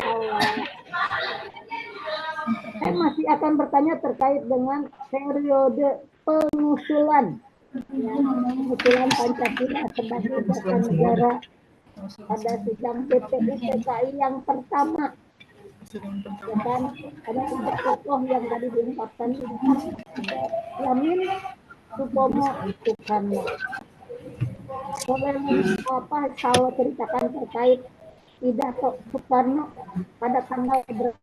Sawa. Saya masih akan bertanya terkait dengan periode pengusulan. Ya, pengusulan Pancasila sebagai dasar negara pada sidang BPU PKI yang pertama. Ya kan, ada 3 tokoh yang tadi diungkapkan, Yamin, Supomo, Soekarno. Boleh Sawa ceritakan terkait pidato Soekarno pada tanggal berapa?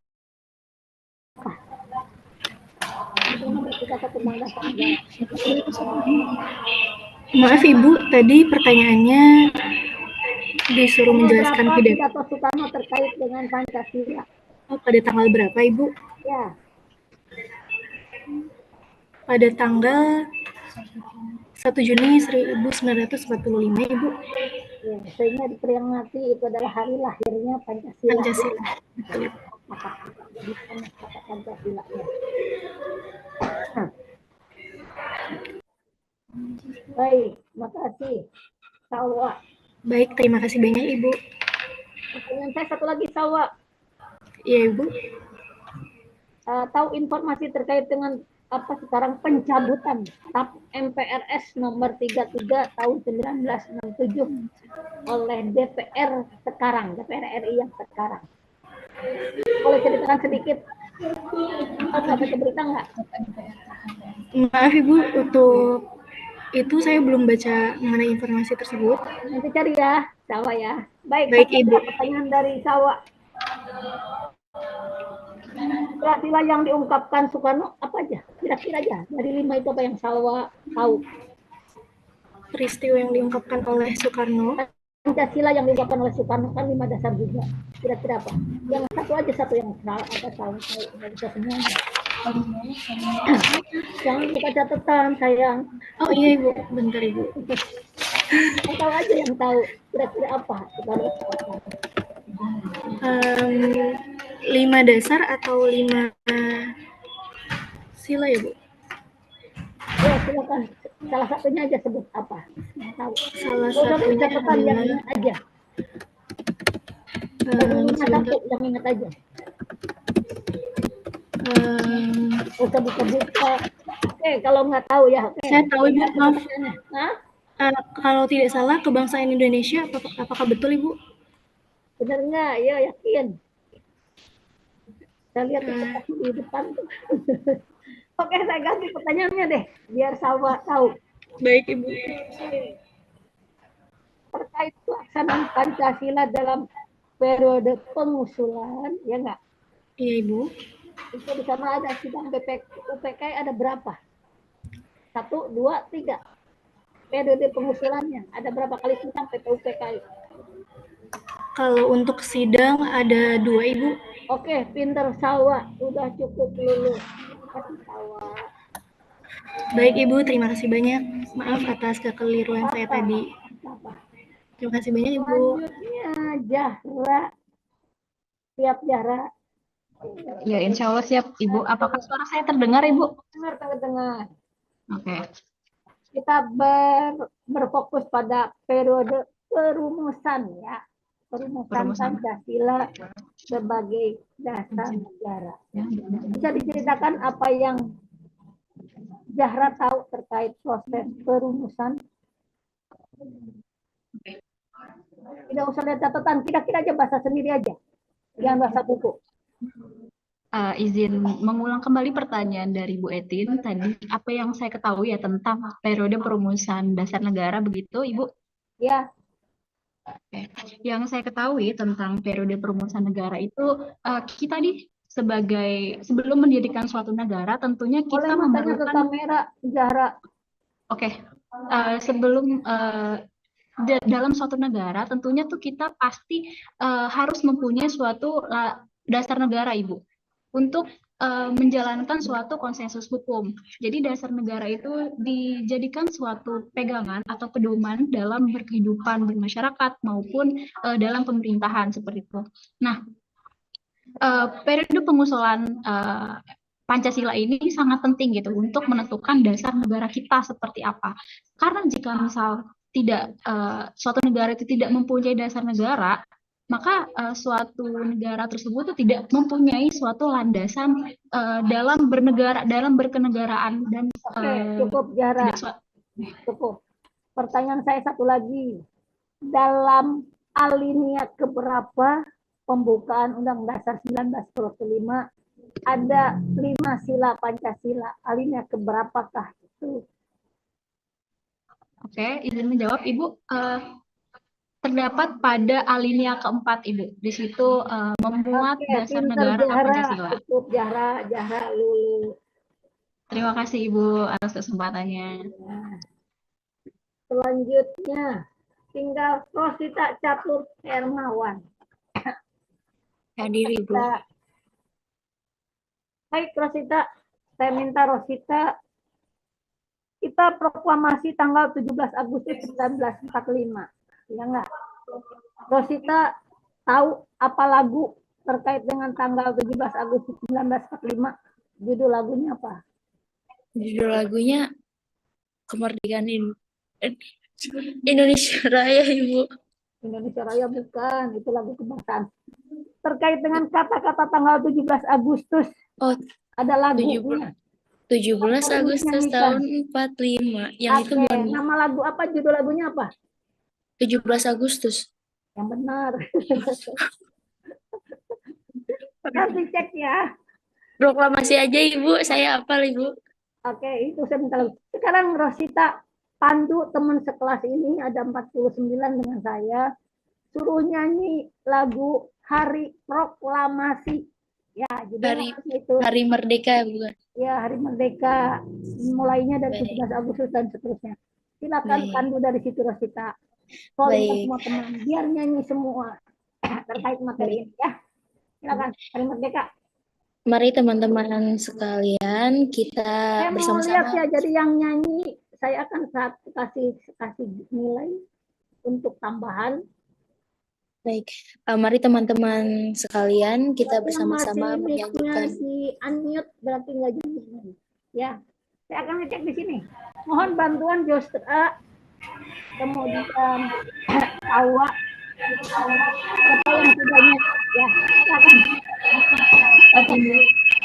Maaf Ibu, tadi pertanyaannya disuruh menjelaskan pidato Soekarno terkait dengan Pancasila. Oh, pada tanggal berapa Ibu? Ya. Pada tanggal 1 Juni 1945 Ibu. Ya, sehingga diperingati itu adalah hari lahirnya Pancasila. Pancasila. Betul. Pancasila. Ya. Baik, makasih. Sawa. Baik, terima kasih banyak Ibu. Pertanyaan saya satu lagi, Sawa. Iya Ibu. Tahu informasi terkait dengan apa sekarang pencabutan TAP MPRS nomor 33 tahun 1967 oleh DPR sekarang, DPR RI yang sekarang. Boleh ceritakan sedikit? Apa berita nggak? Maaf Ibu, untuk itu saya belum baca mengenai informasi tersebut. Nanti cari ya, Sawa ya. Baik Ibu. Pertanyaan dari Sawa. Kira-kira yang diungkapkan Soekarno apa aja? Kira-kira aja dari 5 itu apa yang Sawa tahu? Peristiwa yang diungkapkan oleh Soekarno. Pancasila yang diungkapkan oleh Soekarno kan 5 dasar juga. Kira-kira apa? Yang satu aja, satu yang salah, apa tahu? Nggak bisa semuanya. Jangan lupa catatan, sayang. Oh iya Ibu, bentar Ibu. Yang tahu aja yang tahu. Kira-kira apa? Soekarno. 5 dasar atau 5 sila ya Bu? Ya, silakan. Salah satunya aja sebut apa? Yang tahu. Salah satunya catatan yang ingat aja. Satu yang ingat aja. Usah buka-buka. Oke, kalau nggak tahu ya. Oke. Saya tahu Ibu, maaf. Kalau tidak salah kebangsaan Indonesia, apakah betul Ibu? Benar nggak? Ya, yakin. Saya lihat di depan tuh. Oke, saya ganti pertanyaannya deh, biar Sawa tahu. Baik Ibu. Terkait pelaksanaan Pancasila dalam periode pengusulan, ya nggak? Iya Ibu. Itu di sana ada sidang BPU PKI ada berapa? 1, 2, 3. Periode pengusulannya ada berapa kali sidang BPU PKI? Kalau untuk sidang ada 2 Ibu. Oke, pinter Sawa, sudah cukup lulus. Kasih Sawa. Baik Ibu, terima kasih banyak. Maaf atas kekeliruan saya tadi. Apa? Terima kasih banyak Ibu. Selanjutnya Zahra. Siap Zahra. Ya, insya Allah siap, Ibu. Apakah suara saya terdengar, Ibu? Dengar. Oke. Kita berfokus pada periode perumusan ya. Perumusan Pancasila sebagai dasar negara. Bisa diceritakan apa yang Zahra tahu terkait proses perumusan? Tidak usah lihat catatan, kira-kira aja bahasa sendiri aja. Jangan bahasa buku. Izin mengulang kembali pertanyaan dari Bu Etin tadi, apa yang saya ketahui ya tentang periode perumusan dasar negara, begitu Ibu? Ya. Yang saya ketahui tentang periode perumusan negara itu, kita sebagai sebelum mendirikan suatu negara tentunya kita Boleh tanya ke memerlukan. kamera Zahra. Oke. Sebelum dalam suatu negara tentunya tuh kita pasti harus mempunyai suatu dasar negara, Ibu, untuk menjalankan suatu konsensus hukum. Jadi dasar negara itu dijadikan suatu pegangan atau pedoman dalam berkehidupan bermasyarakat maupun dalam pemerintahan seperti itu. Nah, periode pengusulan Pancasila ini sangat penting gitu untuk menentukan dasar negara kita seperti apa. Karena jika misal tidak suatu negara itu tidak mempunyai dasar negara, maka suatu negara tersebut itu tidak mempunyai suatu landasan dalam bernegara, dalam berkenegaraan dan cukup Zahra. Cukup. Pertanyaan saya satu lagi. Dalam alinea keberapa pembukaan Undang Dasar 1945 ada 5 sila Pancasila? Alinea keberapakah itu? Oke, izin menjawab Ibu. Terdapat pada alinea keempat, Ibu. Di situ memuat dasar negara Pancasila. Cukup Zahra lulu. Terima kasih Ibu atas kesempatannya. Selanjutnya tinggal Rosita Catur Hermawan. Hadir Ibu. Baik Rosita, saya minta Rosita, kita proklamasi tanggal 17 Agustus 1945. Ya enggak? Rosita tahu apa lagu terkait dengan tanggal 17 Agustus 1945? Judul lagunya apa? Judul lagunya Kemerdekaan Indonesia Raya, Ibu. Indonesia Raya bukan, itu lagu kebangsaan. Terkait dengan kata-kata tanggal 17 Agustus. Oh, ada lagunya. 17 Agustus tahun 45. Yang itu nama lagu apa? Judul lagunya apa? 17 Agustus. Yang benar. Harus dicek ya. Proklamasi aja Ibu, saya hafal Ibu. Oke, itu saya minta lagu. Sekarang Rosita pandu teman sekelas ini ada 49 dengan saya. Suruh nyanyi lagu Hari Proklamasi. Ya, jadi Hari Merdeka bukan? Ya, Hari Merdeka. Mulainya dari 17 Agustus dan seterusnya. Silakan pandu dari situ Rosita. Baik. Semua teman, biar nyanyi semua terkait materi ini ya. Silakan Hari Merdeka. Mari teman-teman sekalian kita bersama-sama. Saya mau lihat ya, jadi yang nyanyi saya akan kasih nilai untuk tambahan. Baik, mari teman-teman sekalian kita bersama-sama menyanyikan. Si unmute berarti nggak jadi. Ya, saya akan ngecek di sini. Mohon bantuan Jostra, kemudian Awa, siapa yang sudah nyanyi? Ya, silakan.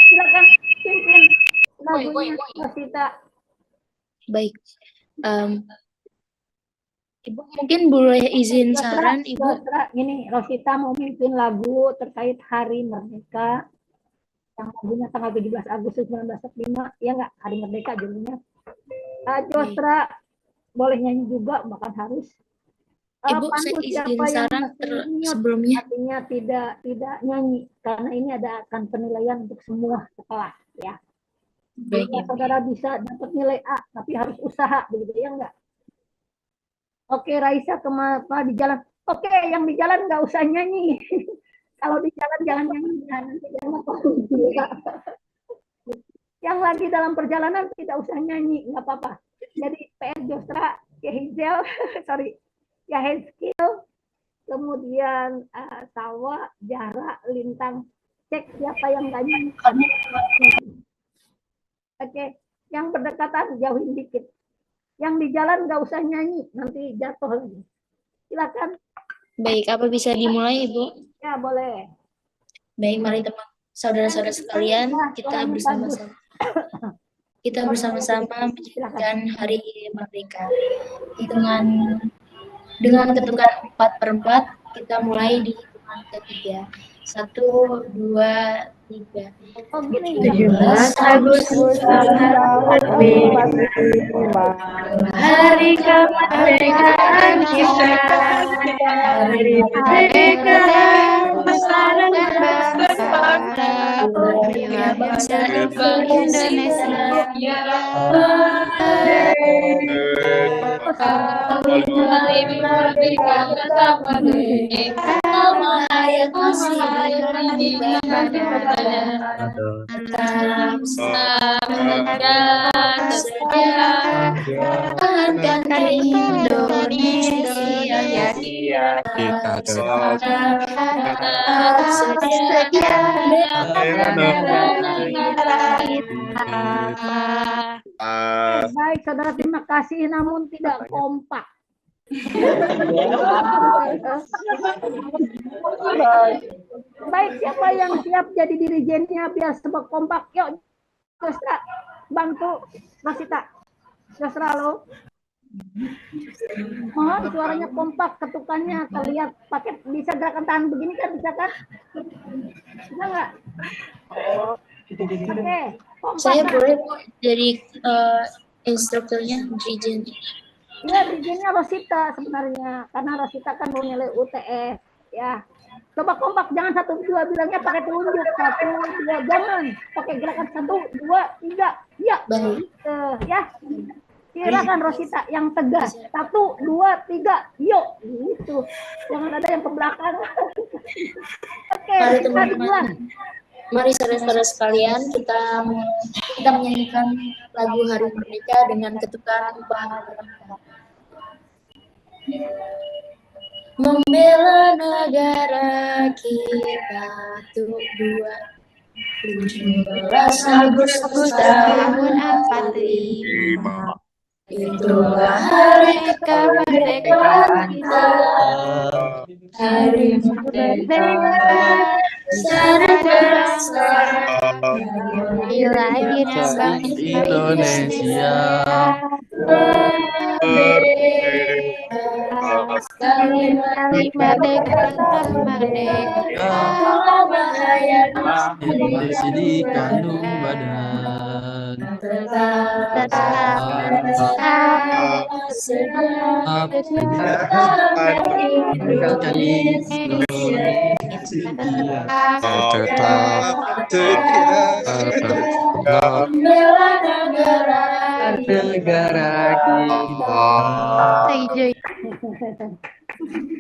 Silakan pimpin lagunya Rosita. Baik. Ibu mungkin boleh izin saran Ibu. Ini Rosita mau mimpin lagu terkait Hari Merdeka yang lagunya tanggal 17 Agustus 1945. Ya enggak? Hari Merdeka judulnya. Jostra boleh nyanyi juga, bahkan harus. Ibu saya izin saran sebelumnya. Artinya tidak nyanyi karena ini ada akan penilaian untuk semua sekolah ya. Baik, saudara bisa dapat nilai A tapi harus usaha begitu ya enggak? Oke, Raisa di jalan. Oke, yang di jalan nggak usah nyanyi. Kalau di jalan jangan nyanyi, nanti jangan Yang lagi dalam perjalanan tidak usah nyanyi, nggak apa-apa. Jadi PR Jostra, Yehizel, sorry, Yahezkiel, kemudian Sawa, Jara, Lintang. Cek siapa yang nggak nyanyi. Oke, yang berdekatan jauhin dikit. Yang di jalan nggak usah nyanyi, nanti jatuh lagi. Silakan. Baik, apa bisa dimulai, Ibu? Ya, boleh. Baik, mari teman saudara-saudara sekalian, kita bersama-sama menjalankan hari merdeka. Dengan ketukan 4/4, kita mulai di hitungan ketiga. 1, 2, 3. Oh, gini. 17 Agustus hari kemerdekaan kita, hari merdeka bangsa dan bangsa, marilah bangsa Indonesia Hayat masih di badan, tetap pertahankan Indonesia kita tetap setia Baik, saudara, terima kasih, namun tidak kompak. Baik, siapa yang siap jadi dirijennya biar sebab kompak? Yuk, Jostra, bantu Rosita. Jostra, lo. Mohon suaranya kompak, ketukannya terlihat. Pakai bisa gerakan tangan begini kan, bisa kan? Bisa nggak? Oke, kompak. Saya boleh dari instrukturnya, dirijen. Ya, dirijennya Rosita sebenarnya, karena Rosita kan mau nilai UTS. Ya, coba kompak, jangan 1, 2 bilangnya pakai telunjuk. 1, 2, jangan pakai gerakan 1, 2, 3. Ya, ya. Silakan Rosita yang tegas. 1, 2, 3, yuk. Gitu. Jangan ada yang ke belakang. Oke, kita dimulai. Mari saudara-saudara sekalian, kita menyanyikan lagu Hari Merdeka dengan ketukan 4/4. Membela negara kita untuk 17 Agustus tahun 45. Itulah hari kemerdekaan kita, hari merdeka secara bangsa, lahirnya bangsa Indonesia. Sekali merdeka, hayat Masih di kandung badan, tetap negara kita.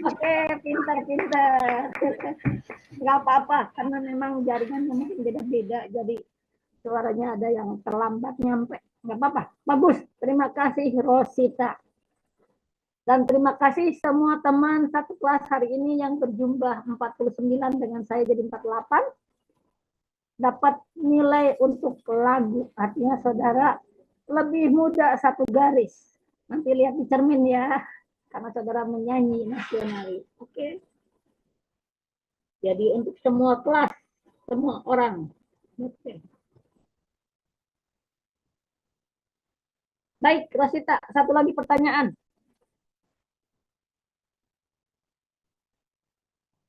Oke, pintar-pintar. Nggak apa-apa, karena memang jaringannya mungkin beda-beda, jadi suaranya ada yang terlambat nyampe. Nggak apa-apa, bagus. Terima kasih Rosita. Dan terima kasih semua teman satu kelas hari ini yang berjumlah 49 dengan saya jadi 48. Dapat nilai untuk lagu, artinya saudara lebih muda 1 garis. Nanti lihat di cermin ya, karena saudara menyanyi nasionalis. Oke. Jadi untuk semua kelas, semua orang. Oke. Baik, Rosita, satu lagi pertanyaan.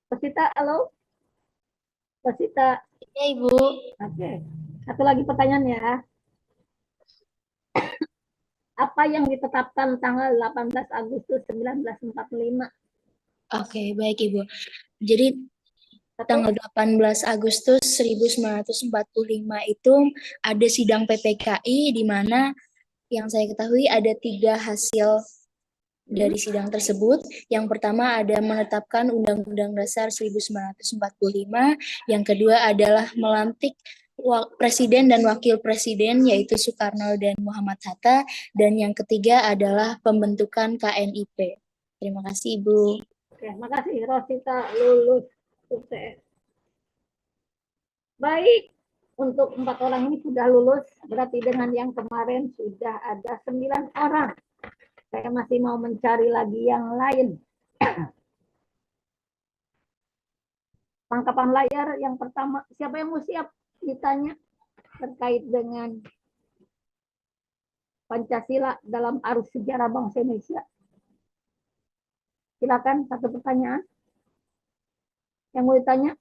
Rosita, halo? Rosita. Ya, Ibu. Oke. Satu lagi pertanyaan ya. Apa yang ditetapkan tanggal 18 Agustus 1945? Oke, baik Ibu. Jadi tanggal 18 Agustus 1945 itu ada sidang PPKI di mana yang saya ketahui ada 3 hasil dari sidang tersebut. Yang pertama ada menetapkan Undang-Undang Dasar 1945, yang kedua adalah melantik presiden dan wakil presiden yaitu Soekarno dan Muhammad Hatta, dan yang ketiga adalah pembentukan KNIP. Terima kasih Ibu. Oke, makasih Rosita lulus UTS. Baik, untuk 4 orang ini sudah lulus, berarti dengan yang kemarin sudah ada 9 orang. Saya masih mau mencari lagi yang lain. Tangkapan layar yang pertama, siapa yang mau siap ditanya terkait dengan Pancasila dalam arus sejarah bangsa Indonesia? Silakan, satu pertanyaan. Yang mau ditanya?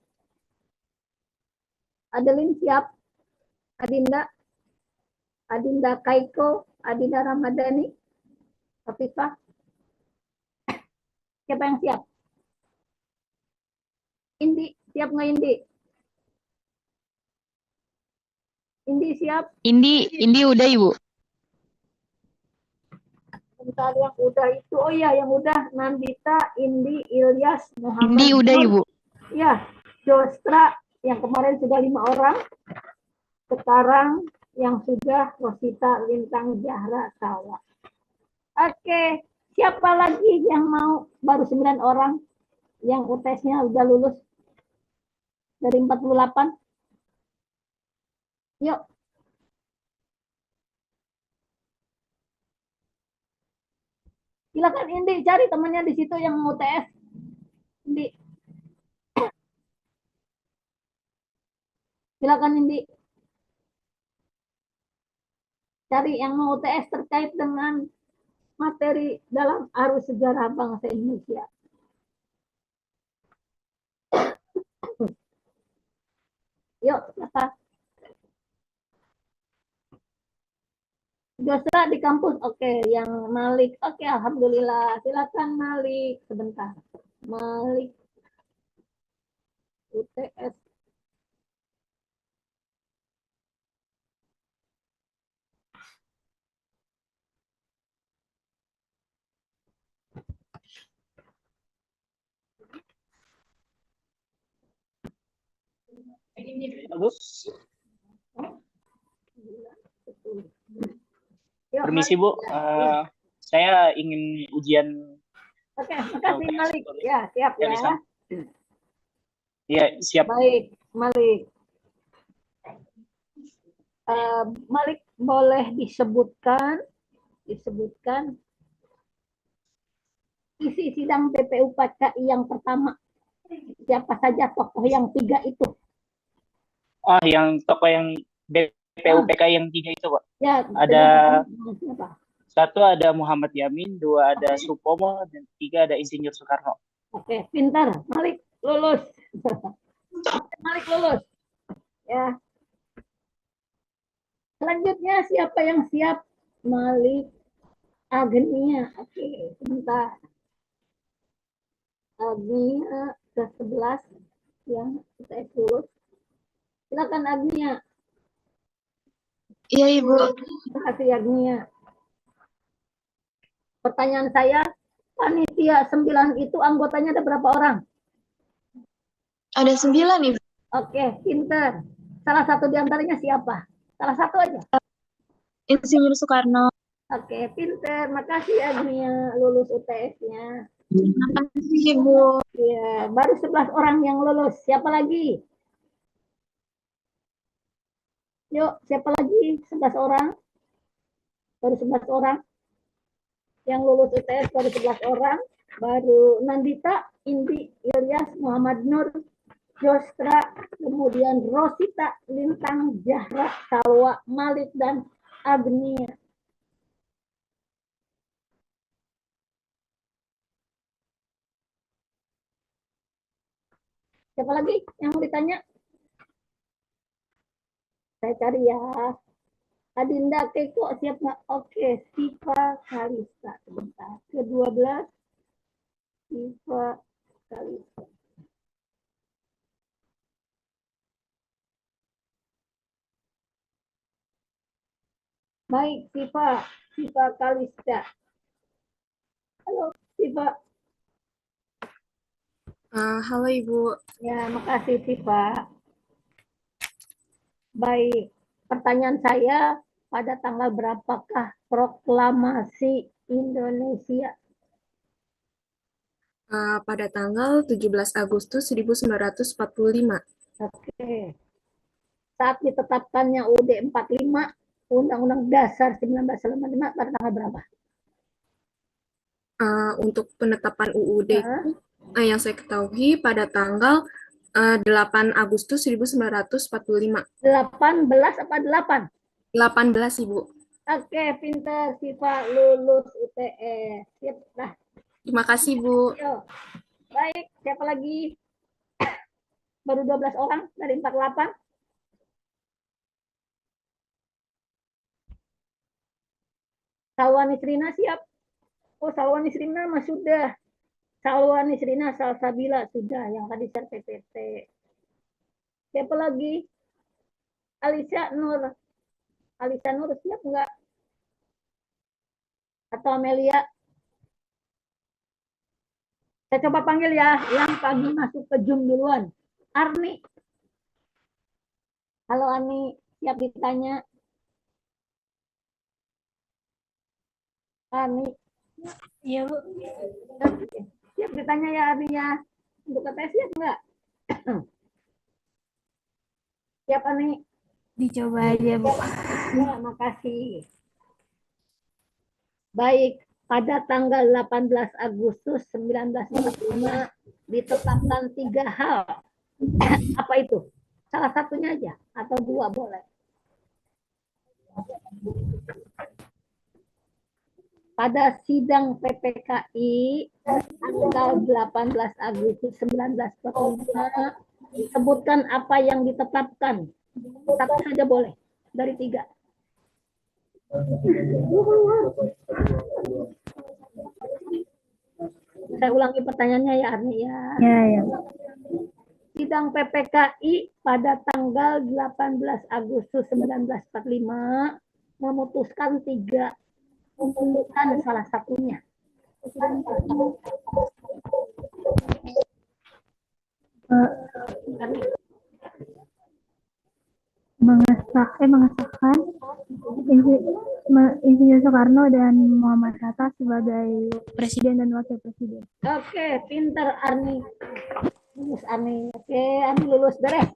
Adeline siap? Adinda Kaiko, Adinda Ramadhani, Afifah? Siapa yang siap? Indi, siap nggak Indi? Indi siap? Indi udah Ibu. Bentar, yang udah itu, oh iya yang udah Nandita, Indi, Ilyas, Muhammad. Indi udah Nur. Ibu. Ya, Jostra yang kemarin sudah 5 orang. Sekarang yang sudah Rosita, Lintang, Zahra, Sawa. Oke, siapa lagi yang mau? Baru 9 orang yang UTS-nya udah lulus dari 48. Yuk. Silakan Indi, cari temannya di situ yang mau UTS. Indi. Silakan Indi. Cari yang mau UTS terkait dengan materi dalam arus sejarah bangsa Indonesia. Yuk, siapa? Josra di kampus, oke. Yang Malik, oke, alhamdulillah. Silakan Malik, sebentar. Malik, UTS. Bagus. Yuk, Permisi Malik. Bu, saya ingin ujian. Oke, makasih Malik. Ya, siap Ya, ya. bisa. Iya, siap. Baik, Malik. Malik boleh disebutkan isi sidang BPU PKI yang pertama. Siapa saja tokoh yang 3 itu? Oh, yang tokoh yang BPU PKI yang 3 itu, Pak. Ya, Ada siapa? 1 ada Muhammad Yamin, 2 ada Supomo, dan 3 ada Insinyur Soekarno. Oke, pintar. Malik lulus. Malik lulus. Ya. Selanjutnya siapa yang siap? Malik Agnia. Oke, sebentar. Agnia ke-11 yang kita lulus. Silakan Agnia. Iya Ibu. Terima kasih Agnia. Pertanyaan saya, panitia 9 itu anggotanya ada berapa orang? Ada 9 Ibu. Oke, pintar. Salah satu di antaranya siapa? Salah satu aja. Insinyur Soekarno. Oke, pintar. Makasih Agnia lulus UTS-nya. Terima kasih Ibu. Ya, baru 11 orang yang lulus. Siapa lagi? Yuk, siapa lagi? 11 orang. Baru 11 orang. Yang lulus UTS baru 11 orang. Baru Nandita, Indi, Ilyas, Muhammad Nur, Jostra, kemudian Rosita, Lintang, Zahra, Salwa, Malik, dan Agnia. Siapa lagi yang mau ditanya? Saya cari ya. Adinda Keiko siap nggak? Oke, Siva Kalista. Sebentar. Ke-12. Siva Kalista. Baik, Siva Kalista. Halo, Siva. Halo Ibu. Ya, makasih Siva. Baik, pertanyaan saya, pada tanggal berapakah proklamasi Indonesia? Pada tanggal 17 Agustus 1945. Oke. Saat ditetapkannya UUD 45, Undang-Undang Dasar 1945 pada tanggal berapa? Untuk penetapan UUD itu, yang saya ketahui pada tanggal 8 Agustus 1945. 18 apa 8? 18, Ibu. Oke, pintar. Siva lulus UTS. Siap. Nah, Terima kasih, Bu. yuk. Baik, siapa lagi? Baru 12 orang dari 48. Salwani Srina siap. Oh, Salwani Srina mah sudah. Salwani Srina, Salsabila sudah. Yang tadi share PPT. Siapa lagi? Alisa Nur. Alisa Nur siap enggak? Atau Amelia? Saya coba panggil ya, yang pagi masuk ke Zoom duluan. Arni. Halo Arni, siap ditanya? Arni. Iya, Bu. Siap ditanya ya Arni ya. Untuk KTS siap enggak? Siap Arni? Dicoba aja, Bu. Ya, makasih. Baik, pada tanggal 18 Agustus 1945 ditetapkan 3 hal. Apa itu? Salah satunya aja atau 2 boleh. Pada sidang PPKI tanggal 18 Agustus 1945 sebutkan apa yang ditetapkan. Satu saja boleh dari 3. Saya ulangi pertanyaannya ya Arni ya. Ya. Sidang PPKI pada tanggal 18 Agustus 1945 memutuskan 3 keputusan salah satunya. Mengesahkan Insinyur Soekarno dan Muhammad Hatta sebagai presiden dan wakil presiden. Oke, pintar Arni. Lulus Arni. Oke, Arni lulus beres.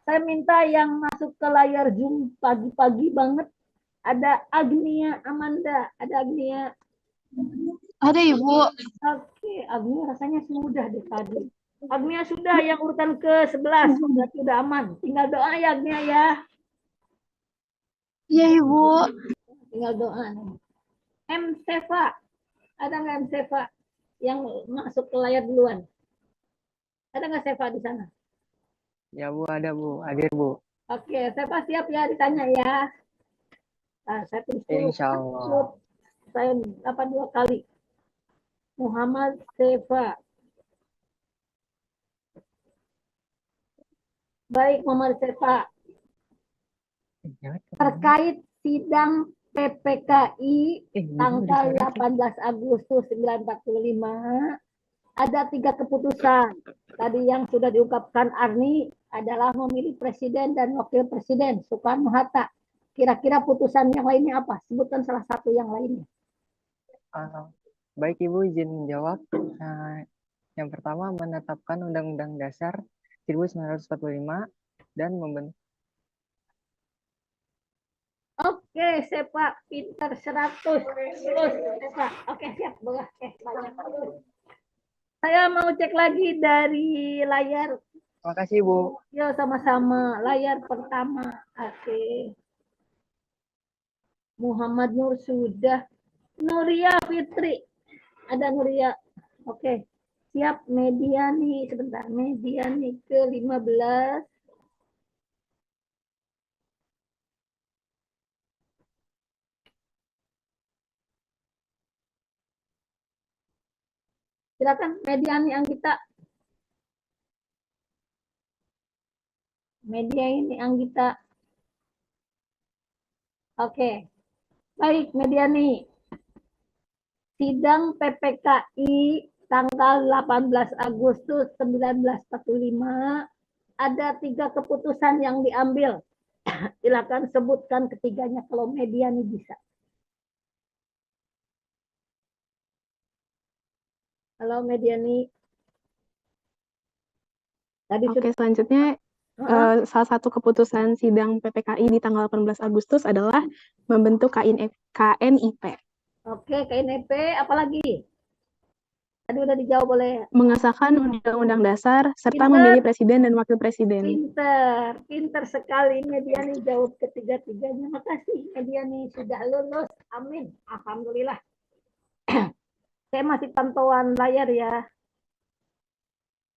Saya minta yang masuk ke layar Zoom pagi-pagi banget. Ada Agnia Amanda. Ada Agnia. Ada, Ibu. Oke, Agnia rasanya mudah deh tadi. Agnia sudah yang urutan ke-11. Berarti udah aman. Tinggal doa ya Agnia ya. Iya, Ibu. Tinggal doa. M. Seva. Ada nggak M. Seva yang masuk ke layar duluan? Ada nggak Seva di sana? Ya Bu, ada Bu, hadir Bu. Oke, Seva siap ya ditanya ya. Nah, saya tulis dulu. Insya Allah. Saya dapat 2 kali. Muhammad Seva. Baik, Muhammad Seva. Terkait sidang PPKI tanggal 18 Agustus 1945 ada 3 keputusan. Tadi yang sudah diungkapkan Arni adalah memilih presiden dan wakil presiden Soekarno-Hatta. Kira-kira putusan yang lainnya apa? Sebutkan salah satu yang lainnya. Baik Ibu, izin menjawab. Yang pertama menetapkan Undang-Undang Dasar 1945 dan membentuk. Oke, Sepak pintar 100. Terus, Sepak. Oke, siap. Banyak. Saya mau cek lagi dari layar. Terima kasih, Bu. Yo, sama-sama. Layar pertama. Oke. Muhammad Nur sudah. Nuria Fitri. Ada Nuria. Oke. Siap. Mediani. Sebentar. Mediani ke-15. Silakan Mediani Anggita. Media ini Anggita. Oke. Baik, Mediani. Sidang PPKI tanggal 18 Agustus 1945 ada 3 keputusan yang diambil. Silakan sebutkan ketiganya kalau Mediani bisa. Halo Mediani. Tadi Oke, selanjutnya salah satu keputusan sidang PPKI di tanggal 18 Agustus adalah membentuk KNIP. Oke, KNIP apalagi? Tadi udah dijawab oleh Mengesahkan Undang-Undang Dasar serta Pinter. memilih presiden dan wakil presiden. Pinter sekali Mediani jawab ketiga-tiganya. Makasih Mediani sudah lulus. Amin. Alhamdulillah. Saya masih pantauan layar ya.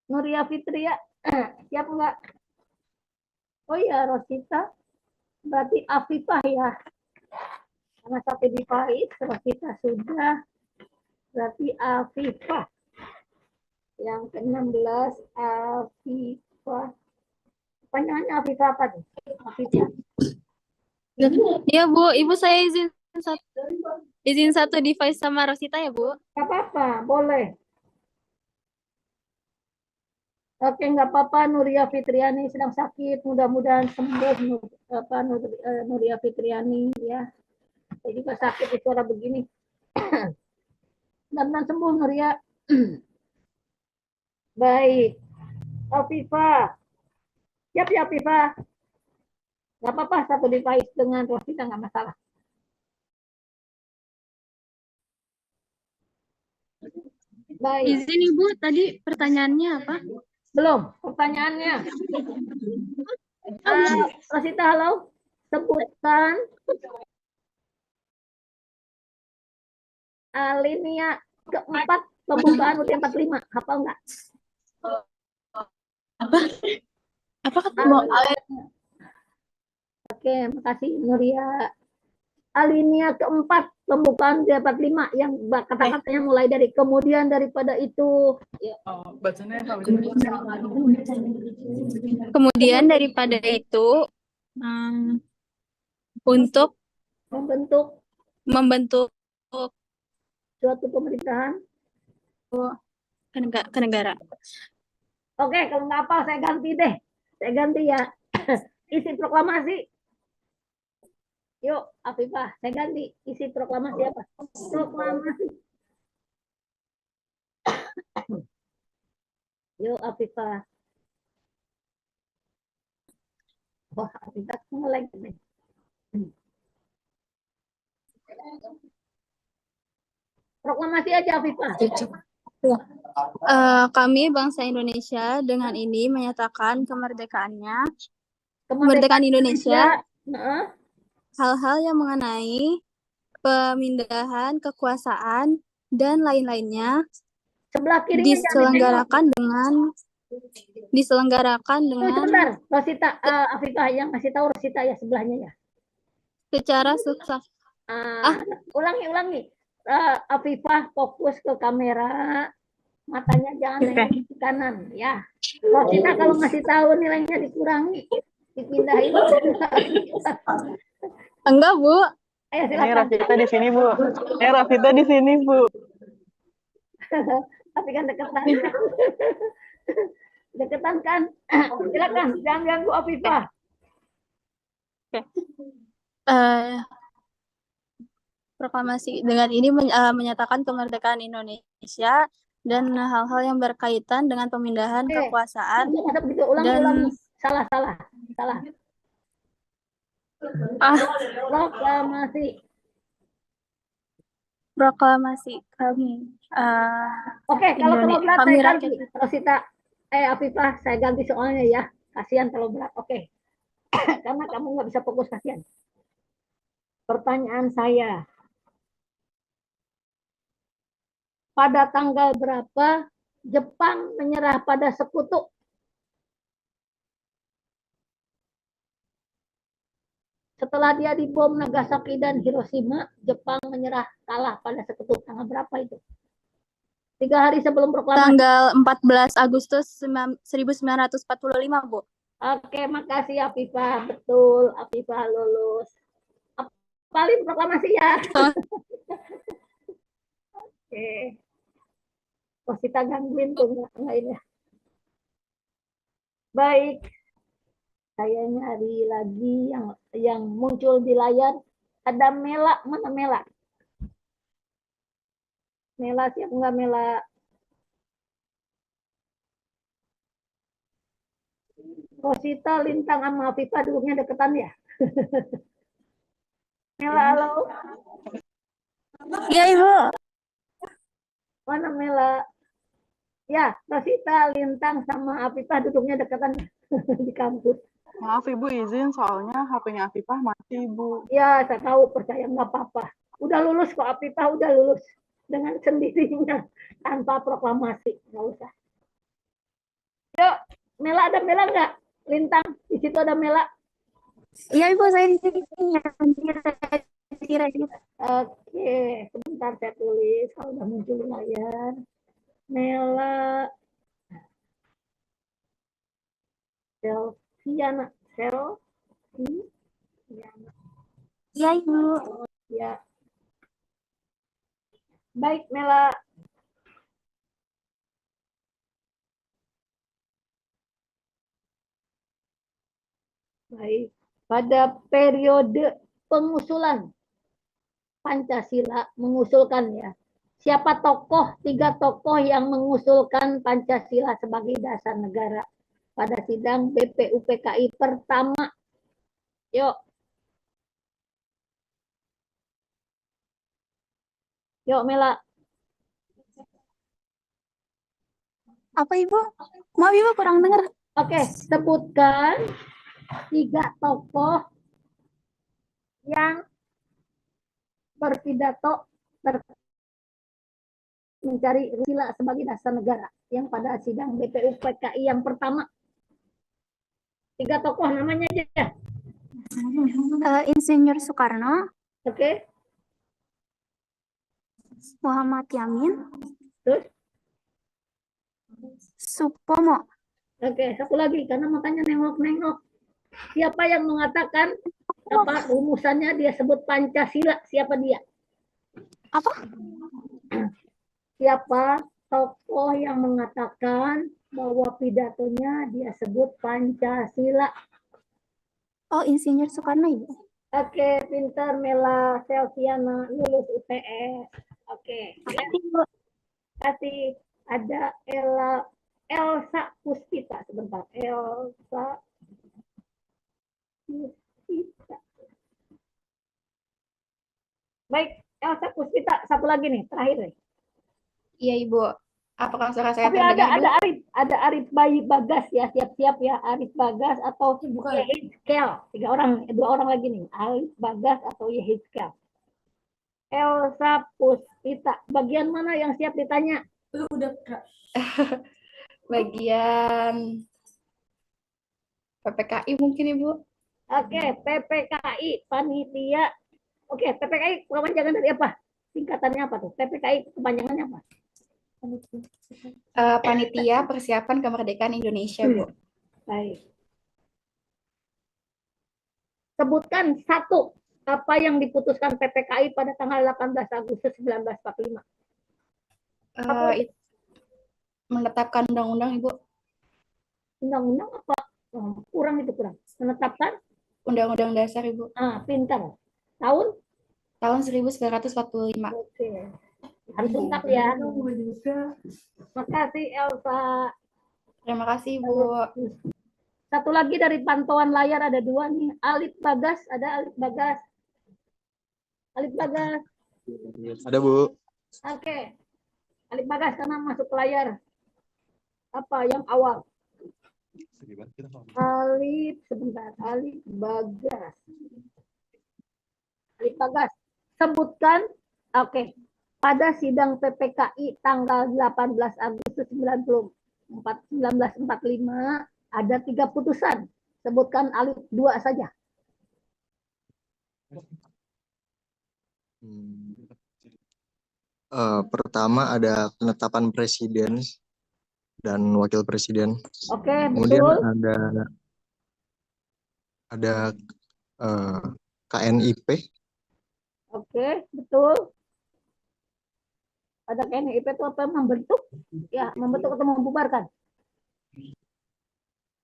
Nuria Fitria, siap enggak? Oh iya, Rosita. Berarti Afifah ya. Karena sampai di Faiz, Rosita sudah. Berarti Afifah. Yang ke-16, Afifah. Panjangannya Afifah apa nih? Afifah. Ya Bu, Ibu saya izin satu device sama Rosita ya Bu. Gak apa-apa, boleh. Oke, nggak apa-apa. Nuria Fitriani sedang sakit. Mudah-mudahan sembuh. Nuria Fitriani ya. Saya juga sakit di suara begini. Mudah-mudahan sembuh Nuria. Baik. Afifah. Siap ya Afifah. Nggak apa-apa satu device dengan Rosita nggak masalah. Baik. Izin Ibu, tadi pertanyaannya apa? Belum, pertanyaannya. Rosita, halo. Sebutkan alinea keempat pembukaan UT 45. Hafal nggak? Apa kata Oke, makasih Nuria. Alinea keempat pembukaan UT 45 yang kata-katanya mulai dari kemudian daripada itu. Ya. Kemudian daripada itu untuk membentuk suatu pemerintahan ke negara. Oke, kalau nggak apa saya ganti deh. Saya ganti ya. Isi proklamasi. Yuk, Afifah, saya ganti. Isi proklamasi apa? Proklamasi. Yuk, Afifah. Wah, Afifah mulai nih. Proklamasi aja, Afifah. Kami bangsa Indonesia dengan ini menyatakan kemerdekaan Indonesia, hal-hal yang mengenai pemindahan kekuasaan dan lain-lainnya diselenggarakan dengan sebentar, Rosita, Afifah yang masih tahu Rosita ya sebelahnya ya. Secara sukses. Ulangi. Afifah fokus ke kamera, matanya jangan nengok ke kanan ya. Rosita kalau ngasih tahu nilainya dikurangi, dipindahin. Enggak Bu. Ayo Ini silakan. Rosita di sini Bu. Rosita di sini Bu. Tapi kan deketan. Deketan kan. Silakan, jangan ganggu Afifah. Proklamasi dengan ini menyatakan kemerdekaan Indonesia dan hal-hal yang berkaitan dengan pemindahan kekuasaan Ulangi. Salah. Proklamasi kami. Oke, kalau terlalu berat saya ganti. Rosita, Afifah, saya ganti soalnya ya. Kasihan terlalu berat. Oke. Karena kamu nggak bisa fokus, kasihan. Pertanyaan saya. Pada tanggal berapa Jepang menyerah pada sekutu? Setelah dia dibom Nagasaki dan Hiroshima, Jepang menyerah kalah pada sekutu. Tanggal berapa itu? 3 hari sebelum proklamasi. Tanggal 14 Agustus 1945, Bu. Oke, makasih Afifah. Betul, Afifah lulus. Apalin proklamasi ya. Oke. Rosita gangguin tuh enggak ini. Baik. Saya nyari lagi yang muncul di layar. Ada Mela, mana Mela? Mela, siap nggak Mela? Rosita, Lintang, sama Afifah duduknya deketan ya? Mela, halo. Iya, Ibu. Mana Mela? Ya, Rosita, Lintang, sama Afifah duduknya deketan di kampus. Maaf Ibu izin, soalnya HP-nya Afifah mati Ibu. Ya, saya tahu, percaya nggak apa-apa. Udah lulus kok, Afifah udah lulus. Dengan sendirinya, tanpa proklamasi. Nggak usah. Yuk, Mela, ada Mela nggak? Lintang, di situ ada Mela. Iya, Ibu, saya di sini. Kira-kira. Oke, sebentar saya tulis. Kalau udah muncul di layar. Mela. Selviana. Selviana. Iya, Ibu. Ya. Baik, Mela. Baik. Pada periode pengusulan Pancasila, mengusulkan ya. Siapa tiga tokoh yang mengusulkan Pancasila sebagai dasar negara pada sidang BPUPKI pertama? Yuk. Yuk, Mela. Apa, Ibu? Maaf, Ibu, kurang dengar. Oke, sebutkan 3 tokoh yang berpidato mencari sila sebagai dasar negara yang pada sidang BPUPKI yang pertama. 3 tokoh namanya aja. Insinyur Soekarno. Oke. Muhammad Yamin. Terus? Supomo. Oke, satu lagi karena makanya nengok-nengok. Siapa yang mengatakan apa rumusannya dia sebut Pancasila? Siapa dia? Apa? Siapa tokoh yang mengatakan bahwa pidatonya dia sebut Pancasila? Oh, Insinyur Soekarno, Ibu. Oke, pintar Mela Selviana lulus UTS. Oke. Ya. Kasih ada Elsa Puspita sebentar. Elsa Puspita. Baik, Elsa Puspita satu lagi nih, terakhir nih. Iya, Ibu. Apakah suara saya Tapi terdengar, Ibu? ada Arif Bayi Bagas ya, siap-siap ya, Arif Bagas atau Yehizkel. 2 orang lagi nih, Arif Bagas atau Yehizkel. Elsa Puspita, bagian mana yang siap ditanya? Udah, Kak. Bagian PPKI mungkin, Ibu. Oke, PPKI, panitia. Oke, PPKI kepanjangan dari apa? Singkatannya apa tuh? PPKI kepanjangannya apa? Panitia Persiapan Kemerdekaan Indonesia, Bu. Baik. Sebutkan 1 apa yang diputuskan PPKI pada tanggal 18 Agustus 1945. Menetapkan undang-undang, Ibu. Undang-undang apa? Kurang. Menetapkan Undang-undang dasar, Ibu. Pintar. Tahun? Tahun 1945. Oke. Harus lengkap ya. Makasih Elsa. Terima kasih, Ibu. Satu lagi dari pantauan layar ada 2 nih. Alif Bagas, ada Alif Bagas. Alif Bagas. Ada, Bu. Oke. Alif Bagas karena masuk ke layar. Apa yang awal? Alif, sebentar. Alif Bagas. Alif Bagas. Sebutkan, oke. Pada sidang PPKI tanggal 18 Agustus 1945 ada 3 putusan. Sebutkan Alif 2 saja. Pertama ada penetapan presiden dan wakil presiden. Oke, Kemudian betul. ada KNIP. Oke, betul. Ada KNIP itu apa? Membentuk? Ya, membentuk atau membubarkan?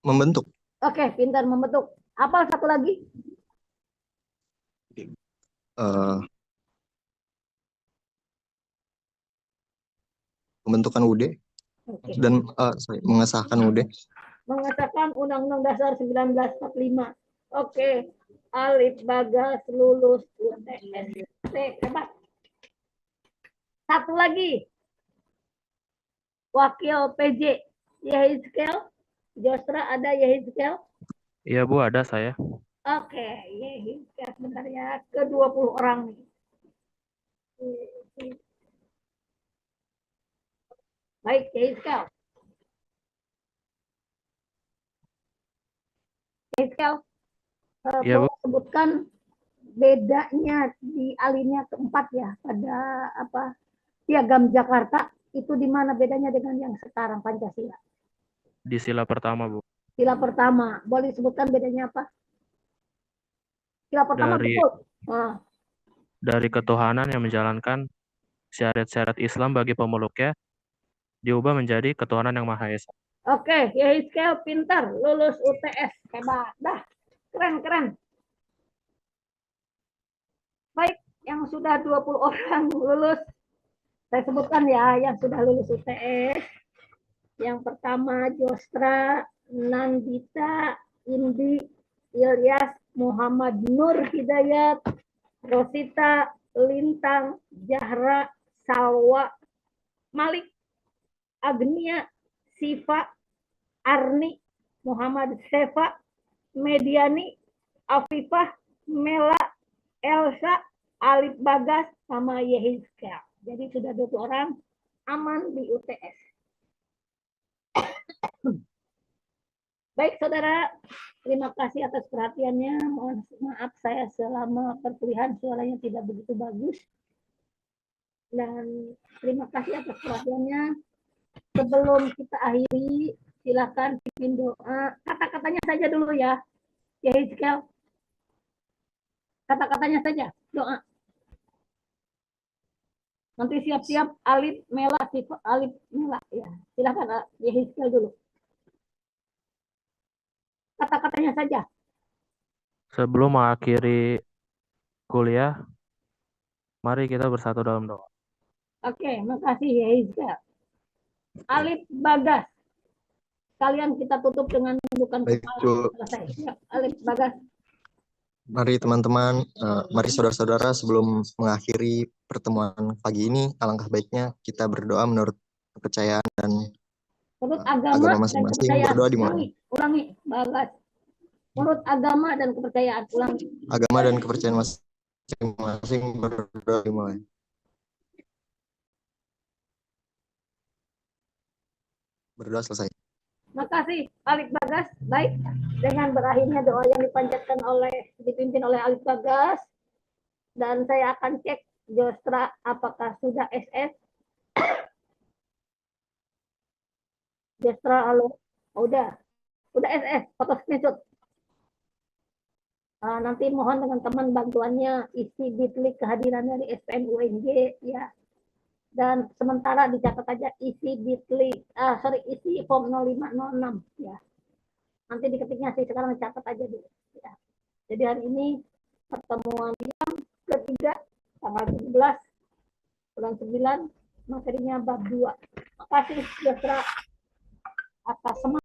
Membentuk. Oke, pintar membentuk. Apa satu lagi? Pembentukan UUD Oke. dan mengesahkan UUD. Mengesahkan Undang-Undang Dasar 1945. Oke, Alif Bagas lulus UTS. Hebat. Satu lagi. Wakil PJ Yehizkel. Jostra ada Yehizkel? Iya Bu, ada saya. Oke, Yehizkel sebentar ya. Ke 20 orang nih. Baik, Yehizkel. Yehizkel, Iya Bu. boleh sebutkan bedanya di alinea keempat ya pada apa Piagam Jakarta itu di mana bedanya dengan yang sekarang Pancasila? Di sila pertama Bu. Sila pertama, boleh disebutkan bedanya apa? Sila pertama betul. Dari ketuhanan yang menjalankan syariat-syariat Islam bagi pemeluknya diubah menjadi ketuhanan yang Maha Esa. Oke, Yehizkel pintar, lulus UTS, hebat, dah, keren. Baik, yang sudah 20 orang lulus, saya sebutkan ya, yang sudah lulus UTS. Yang pertama Jostra, Nandita, Indi, Ilyas, Muhammad Nur Hidayat, Rosita, Lintang, Jahra, Salwa, Malik, Agnia, Siva, Arni, Muhammad Sefa, Mediani, Afifah, Mela, Elsa, Alif Bagas, sama Yehizkel. Jadi sudah 20 orang aman di UTS. Baik saudara, terima kasih atas perhatiannya. Mohon maaf saya selama perkuliahan suaranya tidak begitu bagus. Dan terima kasih atas perhatiannya. Sebelum kita akhiri, silakan pimpin doa. Kata-katanya saja dulu ya. Yehizkel. Kata-katanya saja, doa. Nanti siap-siap Alif, Mela, Siva, Alif, Mela. Ya, silakan Yehizkel dulu. Kata-katanya saja. Sebelum mengakhiri kuliah, mari kita bersatu dalam doa. Oke, makasih Yehizkel. Alif Bagas. Kalian kita tutup dengan menundukkan kepala. Selesai. Ya, Alif Bagas. Mari teman-teman, mari saudara-saudara sebelum mengakhiri pertemuan pagi ini, alangkah baiknya kita berdoa menurut kepercayaan dan menurut agama dan kepercayaan. Berdoa dimulai. Ulangi, Bagas. Menurut agama dan kepercayaan. Ulangi. Agama dan kepercayaan masing-masing berdoa dimulai. Berdoa selesai. Makasih Alif Bagas. Baik, dengan berakhirnya doa yang dipimpin oleh Alif Bagas, dan saya akan cek Jostra apakah sudah SS. Jostra, halo. Udah SS, foto screenshot. Nanti mohon dengan teman bantuannya isi bitlik kehadirannya di SPM UNJ ya. Dan sementara dicatat aja isi bitlik, isi form 0506 ya. Nanti diketiknya sih, sekarang catat aja dulu ya. Jadi hari ini pertemuan yang ketiga tanggal 17 bulan 9, materinya bab 2. Makasih Jostra atas semangat.